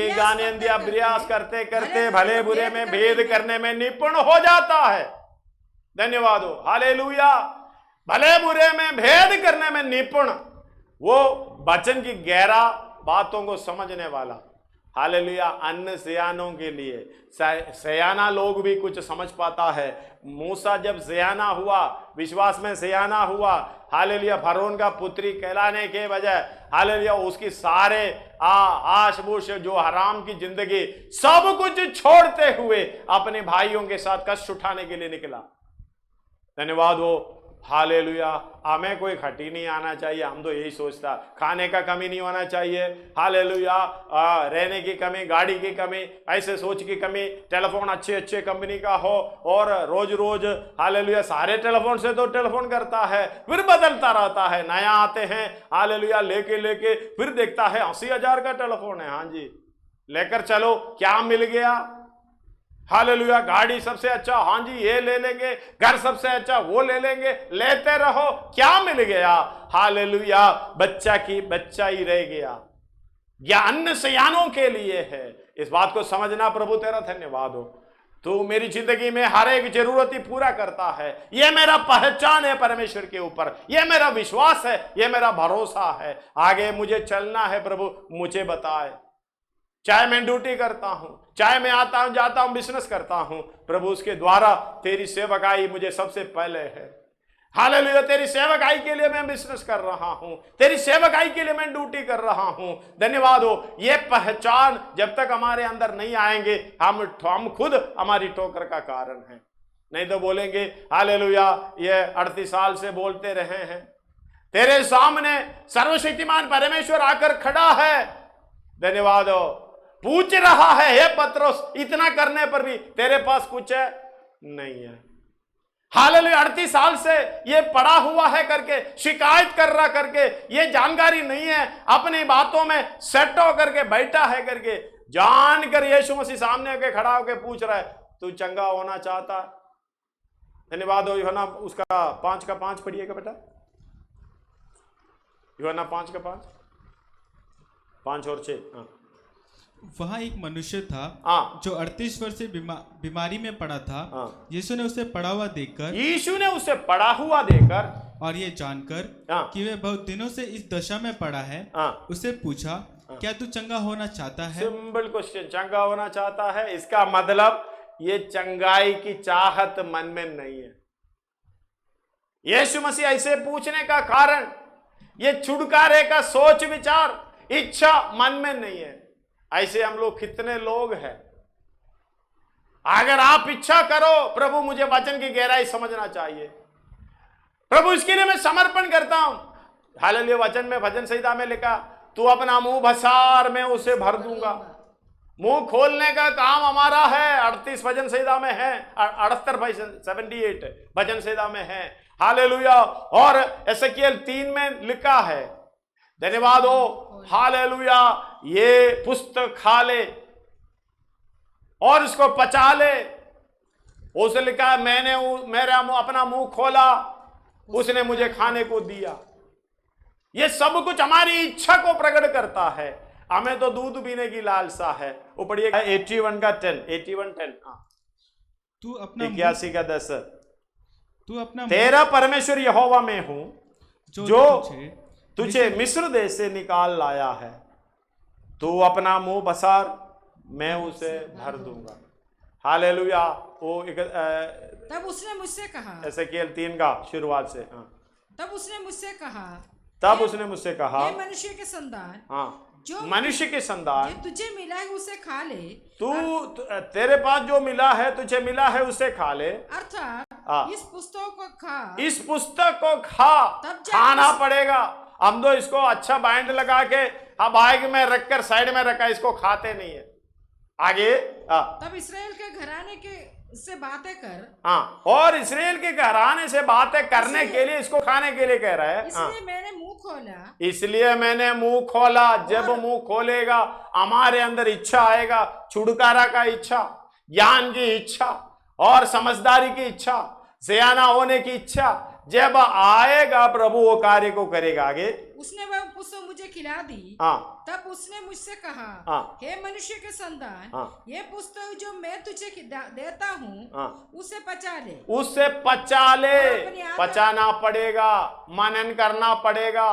ज्ञानेंद्रिय अभ्यास करते करते भले बुरे में भेद करने में निपुण हो जाता है। धन्यवाद हो, हालेलुया। भले बुरे में भेद करने में निपुण, वो वचन की गहरा बातों को समझने वाला। हालेलुया। अन्न सयानों के लिए, सयाना लोग भी कुछ समझ पाता है। मूसा जब सयाना हुआ, विश्वास में सयाना हुआ, हालेलुया, फरोन का पुत्री कहलाने के बजाय हालेलुया उसकी सारे आश-बूश जो हराम की जिंदगी सब कुछ छोड़ते हुए अपने भाइयों के साथ कष्ट उठाने के लिए निकला। धन्यवाद हो, हालेलुया। हमें कोई खट्टी नहीं आना चाहिए, हम तो यही सोचता, खाने का कमी नहीं होना चाहिए। हालेलुया, रहने की कमी, गाड़ी की कमी, ऐसे सोच की कमी, टेलीफोन अच्छे अच्छे कंपनी का हो, और रोज रोज हालेलुया सारे टेलीफोन से तो टेलीफोन करता है, फिर बदलता रहता है, नया आते हैं हालेलुया लेके फिर देखता है 80,000 का टेलीफोन है। हाँ जी, लेकर चलो, क्या मिल गया? हालेलुया, गाड़ी सबसे अच्छा, हाँ जी ये ले लेंगे, घर सबसे अच्छा वो ले लेंगे, लेते रहो, क्या मिल गया? हालेलुया, बच्चा ही रह गया। ज्ञान सयानों के लिए है, इस बात को समझना। प्रभु तेरा धन्यवाद हो, तू मेरी जिंदगी में हर एक जरूरत ही पूरा करता है। यह मेरा पहचान है परमेश्वर के ऊपर, यह मेरा विश्वास है, यह मेरा भरोसा है। आगे मुझे चलना है, प्रभु मुझे बताए। चाहे मैं ड्यूटी करता हूं, चाहे मैं आता हूं जाता हूं, बिजनेस करता हूं, प्रभु उसके द्वारा तेरी सेवकाई मुझे सबसे पहले है। हालेलुया, तेरी सेवकाई के लिए मैं बिजनेस कर रहा हूं, तेरी सेवकाई के लिए मैं ड्यूटी कर रहा हूं। धन्यवाद हो, ये पहचान जब तक हमारे अंदर नहीं आएंगे, हम खुद हमारी ठोकर का कारण है। नहीं तो बोलेंगे हालेलुया ये 38 साल से बोलते रहे हैं, तेरे सामने सर्वशक्तिमान परमेश्वर आकर खड़ा है। धन्यवाद हो, पूछ रहा है, हे पत्रोस, इतना करने पर भी तेरे पास कुछ है नहीं है। हालेलुया, 38 साल से ये पड़ा हुआ है करके, शिकायत कर रहा करके, ये जानकारी नहीं है, अपनी बातों में सेट होकर के बैठा है करके, जानकर यीशु मसीह सामने आके खड़ा होकर पूछ रहा है, तू चंगा होना चाहता? धन्यवाद हो। यूहन्ना उसका 5 का 5 पढ़िएगा बेटा, यूहन्ना 5 का 5 और 6। वहाँ एक मनुष्य था जो 38 वर्ष से बीमारी में पड़ा था। यीशु ने उसे पड़ा हुआ देखकर और ये जानकर कि वह बहुत दिनों से इस दशा में पड़ा है, उसे पूछा, क्या तू चंगा होना चाहता है? सिंपल क्वेश्चन, चंगा होना चाहता है, इसका मतलब ये चंगाई की चाहत मन में नहीं है। यीशु मसीह ऐसे पूछने का कारण, ये छुटकारे का सोच विचार इच्छा मन में नहीं है। ऐसे हम लोग कितने लोग हैं। अगर आप इच्छा करो, प्रभु मुझे वचन की गहराई समझना चाहिए, प्रभु इसके लिए मैं समर्पण करता हूं। हालेलुया, वचन में भजन संहिता में लिखा, तू अपना मुंह भसार में उसे भर दूंगा। मुंह खोलने का काम हमारा है। 38 भजन संहिता में है, 78 भजन संहिता में है। हालेलुया, और एसेकिएल 3 में लिखा है। धन्यवाद हो, हालेलुया, ये पुस्तक खा ले और इसको पचा ले। उसे लिखा है, मैंने अपना मुंह खोला, उसने मुझे खाने को दिया। ये सब कुछ हमारी इच्छा को प्रकट करता है। हमें तो दूध पीने की लालसा है। वो पढ़िए 81 का 10, 81:10। तू अपना 81 का 10। तू अपना तेरा परमेश्वर यहोवा में हूं जो तुझे मिस्र देश से निकाल लाया है। तू अपना मुंह बसार, मैं उसे भर दूंगा। हालेलुया। वो तब उसने मुझसे कहा, एसेकिएल 3 का शुरुआत से। तब उसने मुझसे कहा, तब उसने मुझसे कहा, हे मनुष्य के संतान, जो मनुष्य के संतान, तुझे मिला है उसे खा ले। तेरे पास जो मिला है, तुझे मिला है, उसे खा ले। अर्थात इस पुस्तक को खा, इस पुस्तक को खा। खाना पड़ेगा। हम तो इसको अच्छा बाइंड लगा के बैग में रखकर साइड में रखा, इसको खाते नहीं है। आगे तब इस्राएल के घराने के से बातें कर। और इस्राएल के घराने से बातें करने के लिए इसको खाने के लिए कह रहा है। इसलिए मैंने मुंह खोला, इसलिए मैंने मुंह खोला। जब मुंह खोलेगा हमारे अंदर इच्छा आएगा, छुटकारा का इच्छा, ज्ञान की इच्छा और समझदारी की इच्छा, सयाना होने की इच्छा जब आएगा, प्रभु वो कार्य को करेगा। आगे उसने वह पुस्तक मुझे खिला दी। तब उसने मुझसे कहा, हे मनुष्य के संतान, ये पुस्तक जो मैं तुझे देता हूँ उसे पचा ले। उसे पचा ले। पचाना पड़ेगा, मनन करना पड़ेगा।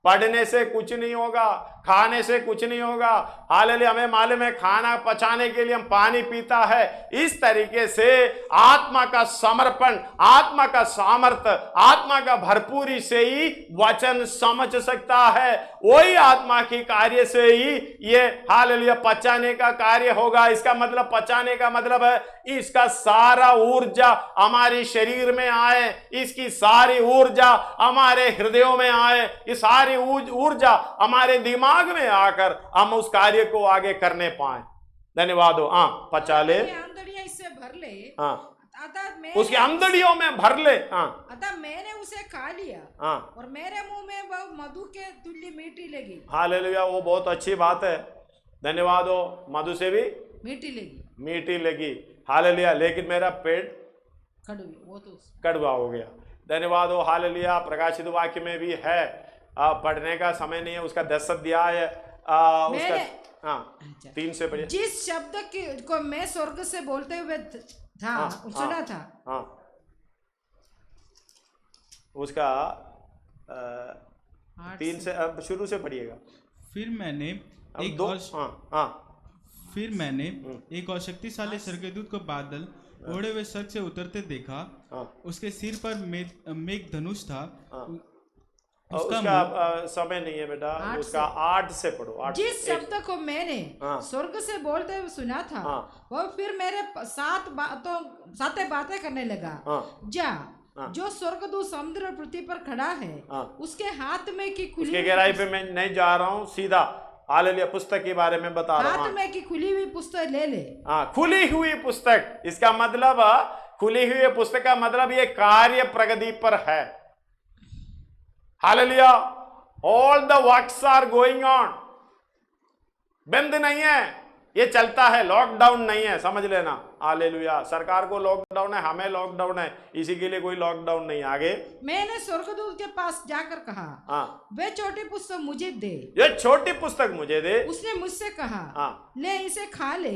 पढ़ने से कुछ नहीं होगा, खाने से कुछ नहीं होगा। हालेलुया। हमें मालूम है खाना पचाने के लिए हम पानी पीता है। इस तरीके से आत्मा का समर्पण, आत्मा का सामर्थ्य, आत्मा का भरपूरी से ही वचन समझ सकता है। वही आत्मा की कार्य से ही ये हालेलुया पचाने का कार्य होगा। इसका मतलब, पचाने का मतलब है इसका सारा ऊर्जा हमारे शरीर में आए, इसकी सारी ऊर्जा हमारे हृदयों में आए, ये सारी ऊर्जा हमारे दिमाग में आकर हम उस कार्य को आगे करने पाए। धन्यवाद हो। पचा ले, इससे भर ले। उसकी आंदड़ियों में भर ले। अतः मैंने उसे खा लिया और मेरे मुंह में वह मधु के तुल्य मीठी लगी। हालेलुया। वो बहुत अच्छी बात है। धन्यवाद हो। मधु से भी मीठी लगी। हालेलुया। लेकिन मेरा पेट कड़वा हो गया। धन्यवाद हो। हालेलुया। प्रकाशित वाक्य में भी है, पढ़ने का समय नहीं है, उसका 10 अध्याय उसका 3 से पढ़िए। जिस शब्द को मैं स्वर्ग से बोलते हुए था, सुना था, उसका 3 से शुरू से पढ़िएगा। फिर मैंने एक और शक्तिशाली स्वर्गदूत को बादल ओढ़े हुए स्वर्ग से उतरते देखा। उसके सिर पर मेघ धनुष था। उसका समय नहीं है बेटा, उसका 8 से पढ़ो। 8। जिस शब्द को मैंने स्वर्ग से बोलते हुए सुना था, वह फिर मेरे 7 बातें करने लगा। जो स्वर्गदूत समुद्र और पृथ्वी पर खड़ा है, उसके हाथ में की खुली, उसके गहराई पे मैं नहीं जा रहा हूँ, सीधा हालेलुया पुस्तक के बारे में बता रहा हूँ। हाथ में की खुली हुई पुस्तक ले ले। खुली हुई पुस्तक, इसका मतलब खुली हुई पुस्तक का मतलब ये कार्य प्रगति पर है। Hallelujah. All the works are going on. बंद नहीं है, ये चलता है, लॉकडाउन नहीं है, समझ लेना। हालेलुया। सरकार को लॉकडाउन है, हमें लॉकडाउन है, इसी के लिए कोई लॉकडाउन नहीं। आगे मैंने स्वर्गदूत के पास जाकर कहा, वे छोटी पुस्तक मुझे दे। ये छोटी पुस्तक मुझे दे। उसने मुझसे कहा, ले इसे खा ले।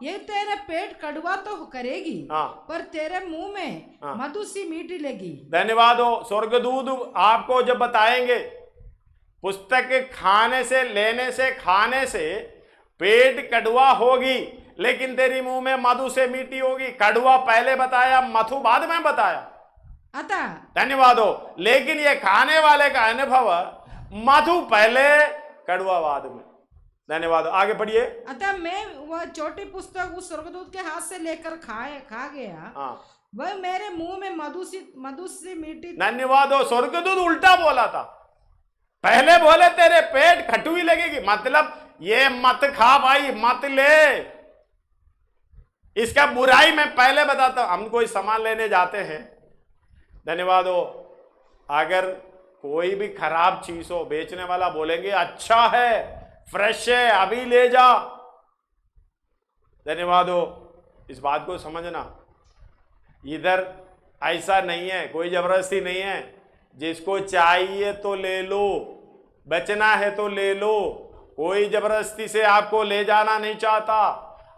ये तेरा पेट कड़वा तो करेगी, पर तेरे मुंह में मधु सी मीठी लगी। धन्यवाद हो। स्वर्गदूत आपको जब बताएंगे पुस्तक खाने से, लेने से, खाने से पेट कड़वा होगी, लेकिन तेरी मुंह में मधु से मीठी होगी। कड़वा पहले बताया, मधु बाद में बताया। अतः धन्यवाद हो। लेकिन ये खाने वाले का अनुभव, मधु पहले, कड़वा बाद में। धन्यवाद। आगे पढ़िए। अतः मैं वह छोटी पुस्तक उस स्वर्गदूत के हाथ से लेकर खा गया। वह मेरे मुंह में मधु से मीठी। धन्यवाद हो। स्वर्गदूत उल्टा बोला था। पहले बोले तेरे पेट खटुई लगेगी, मतलब ये मत खा भाई, मत ले। इसका बुराई मैं पहले बताता हूं। हम कोई सामान लेने जाते हैं, धन्यवाद हो, अगर कोई भी खराब चीज हो, बेचने वाला बोलेंगे अच्छा है, फ्रेश है, अभी ले जा। धन्यवाद हो। इस बात को समझना, इधर ऐसा नहीं है, कोई जबरदस्ती नहीं है। जिसको चाहिए तो ले लो, बचना है तो ले लो, कोई जबरदस्ती से आपको ले जाना नहीं चाहता।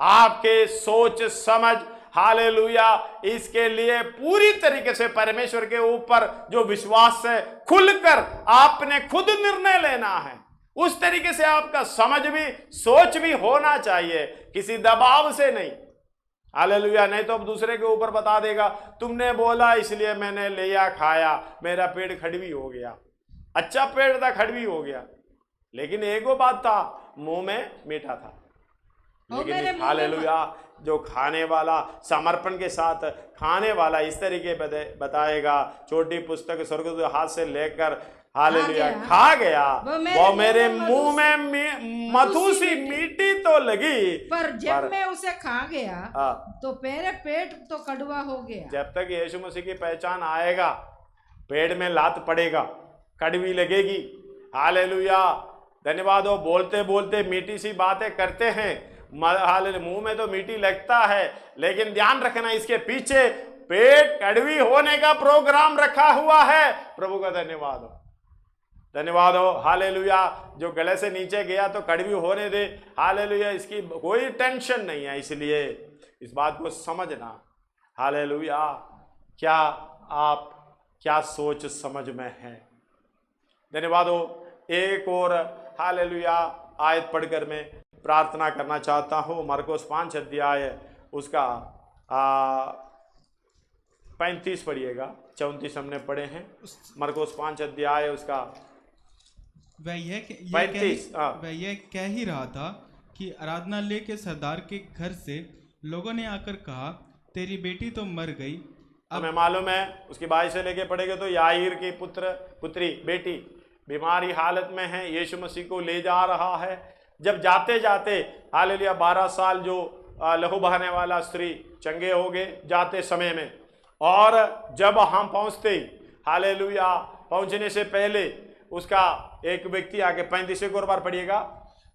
आपके सोच समझ, हालेलुया, इसके लिए पूरी तरीके से परमेश्वर के ऊपर जो विश्वास है, खुलकर आपने खुद निर्णय लेना है। उस तरीके से आपका समझ भी, सोच भी होना चाहिए, किसी दबाव से नहीं। हालेलुया, नहीं तो अब दूसरे के ऊपर बता देगा, तुमने बोला इसलिए मैंने लिया, खाया, मेरा पेट खड़वी हो गया। अच्छा पेट था, खड़वी हो गया, लेकिन एगो बात था, मुंह में मीठा था। लेकिन हालेलुया, जो खाने वाला, समर्पण के साथ खाने वाला, इस तरीके बताएगा, छोटी पुस्तक स्वर्गदूत हाथ से लेकर हालेलुया खा गया, वो मेरे मुंह में मधु सी मीठी तो लगी, पर जब मैं उसे खा गया तो मेरे पेट तो कड़वा हो गया। जब तक यीशु मसीह की पहचान आएगा, पेट में लात पड़ेगा, कड़वी लगेगी। हालेलुया, धन्यवाद हो। बोलते बोलते मीठी सी बातें करते हैं, हालेलुया, मुंह में तो मीठी लगता है, लेकिन ध्यान रखना, इसके पीछे पेट कड़वी होने का प्रोग्राम रखा हुआ है। प्रभु का धन्यवाद हो, धन्यवाद हो। हालेलुया, जो गले से नीचे गया तो कड़वी होने दे। हालेलुया, इसकी कोई टेंशन नहीं है, इसलिए इस बात को समझना। हालेलुया, क्या सोच समझ में है। धन्यवाद हो। एक और हालेलुया आयत पढ़कर मैं प्रार्थना करना चाहता हूँ। मरकुस 5 अध्याय उसका 35 पढ़िएगा, 34 हमने पढ़े हैं। मरकुस 5 अध्याय उसका वह यह 35 कह ही रहा था कि आराधनालय के सरदार के घर से लोगों ने आकर कहा, तेरी बेटी तो मर गई। हमें मालूम है, उसकी 22 से लेके पढ़ेंगे तो याईर की पुत्री बेटी बीमारी हालत में है, यीशु मसीह को ले जा रहा है। जब जाते जाते हालेलुया 12 साल जो लहू बहाने वाला स्त्री चंगे हो गए जाते समय में, और जब हम पहुंचते हालेलुया, पहुंचने से पहले उसका एक व्यक्ति आके 35 एक और बार पढ़िएगा।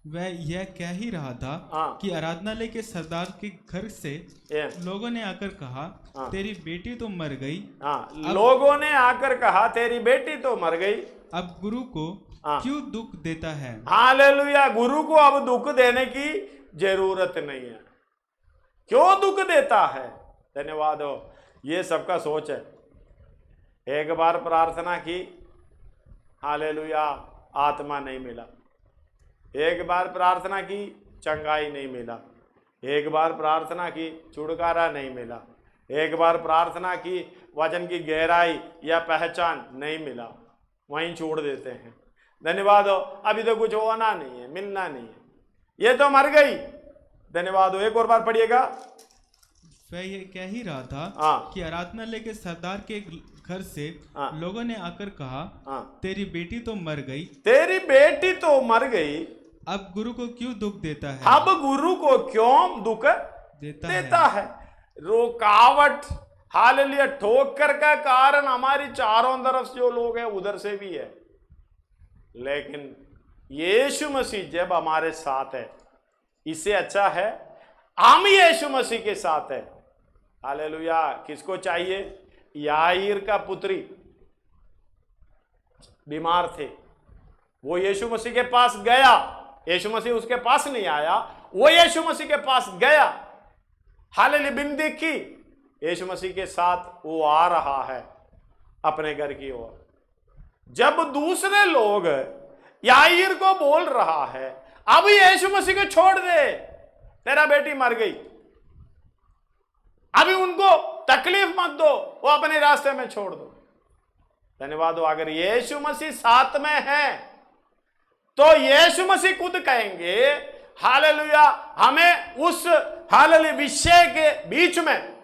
वह यह कह ही रहा था कि आराधनालय के सरदार के घर से लोगों ने आकर कहा, तेरी बेटी तो मर गई। लोगों ने आकर कहा, तेरी बेटी तो मर गई। अब गुरु को क्यों दुख देता है। हालेलुया, गुरु को अब दुख देने की जरूरत नहीं है। क्यों दुख देता है। धन्यवाद हो। ये सबका सोच है। एक बार प्रार्थना की, हालेलुया, आत्मा नहीं मिला। एक बार प्रार्थना की, चंगाई नहीं मिला। एक बार प्रार्थना की, छुटकारा नहीं मिला। एक बार प्रार्थना की, वचन की गहराई या पहचान नहीं मिला, वहीं छोड़ देते हैं। धन्यवाद हो। अभी तो कुछ होना नहीं है, मिलना नहीं है, ये तो मर गई। धन्यवाद हो। एक और बार पढ़िएगा। वह ये कह ही रहा था कि आराधनालय के सरदार के घर से लोगों ने आकर कहा, तेरी बेटी तो मर गई। तेरी बेटी तो मर गई। अब गुरु को क्यों दुख देता है। अब गुरु को क्यों दुख देता है। रुकावट, हालेलुया, ठोकर का कारण हमारी चारों तरफ से जो लोग हैं उधर से भी है, लेकिन यीशु मसीह जब हमारे साथ है, इससे अच्छा है हम यीशु मसीह के साथ है। हालेलुया। किसको चाहिए। याईर का पुत्री बीमार थे, वो यीशु मसीह के पास गया। यीशु मसीह उसके पास नहीं आया, वो यीशु मसीह के पास गया। हालेलुया, बिन देखी यीशु मसीह के साथ वो आ रहा है अपने घर की ओर। जब दूसरे लोग याईर को बोल रहा है, अब यीशु मसीह को छोड़ दे, तेरा बेटी मर गई, अभी उनको तकलीफ मत दो, वो अपने रास्ते में छोड़ दो। धन्यवाद हो। अगर यीशु मसीह साथ में है तो यीशु मसीह खुद कहेंगे, हालेलुया, हमें उस हालेलुया विषय के बीच में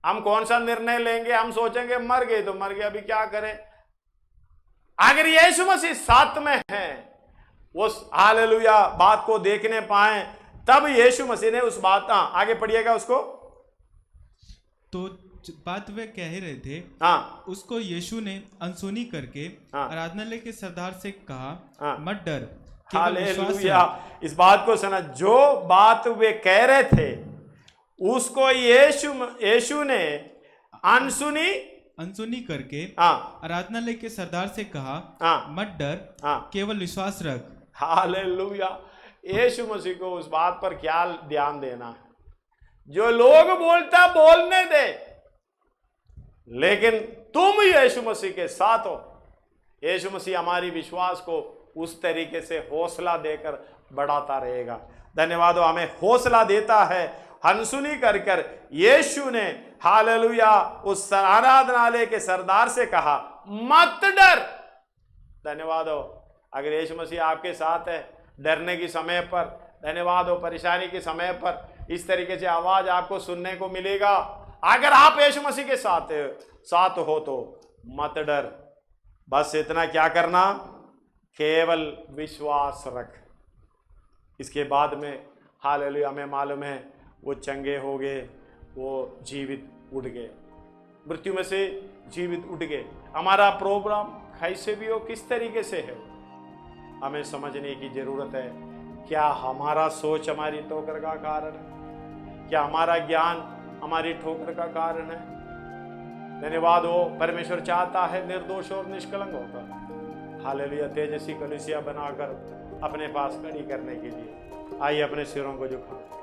हम कौन सा निर्णय लेंगे। हम सोचेंगे मर गए तो मर गए, अभी क्या करें। अगर यीशु मसीह साथ में है, उस हालेलुया बात को देखने पाए, तब यीशु मसीह ने उस बात, आगे पढ़िएगा उसको। तो बात वे कह रहे थे, उसको यीशु ने अनसुनी करके आराधनालय के सरदार से कहा, मत डर, हालेलुया। इस बात को सुना, जो बात वे कह रहे थे उसको यीशु ने अनसुनी करके आराधनालय के सरदार से कहा, मत डर, केवल विश्वास रख, हालेलुया। यीशु मसीह को उस बात पर क्या ध्यान देना है, जो लोग बोलता बोलने दे, लेकिन तुम यीशु मसीह के साथ हो। यीशु मसीह हमारी विश्वास को उस तरीके से हौसला देकर बढ़ाता रहेगा। धन्यवाद हो, हमें हौसला देता है। अनसुनी कर कर यीशु ने हालेलुया उस आराधनालय के सरदार से कहा मत डर। धन्यवाद हो, अगर यीशु मसीह आपके साथ है, डरने की समय पर, धन्यवाद हो, परेशानी के समय पर इस तरीके से आवाज आपको सुनने को मिलेगा। अगर आप यीशु मसीह के साथ हो तो मत डर। बस इतना क्या करना, केवल विश्वास रख। इसके बाद में हालेलुया हमें मालूम है वो चंगे हो गए, वो जीवित उठ गए, मृत्यु में से जीवित उठ गए। हमारा प्रोग्राम कैसे भी हो, किस तरीके से है, हमें समझने की जरूरत है। क्या हमारा सोच हमारी ठोकर का कारण है? क्या हमारा ज्ञान हमारी ठोकर का कारण है? धन्यवाद हो, परमेश्वर चाहता है निर्दोष और निष्कलंक होकर हालेलुया तेजस्वी कलीसिया बनाकर अपने पास खड़ी करने के लिए। आइए अपने सिरों को झुकाएं।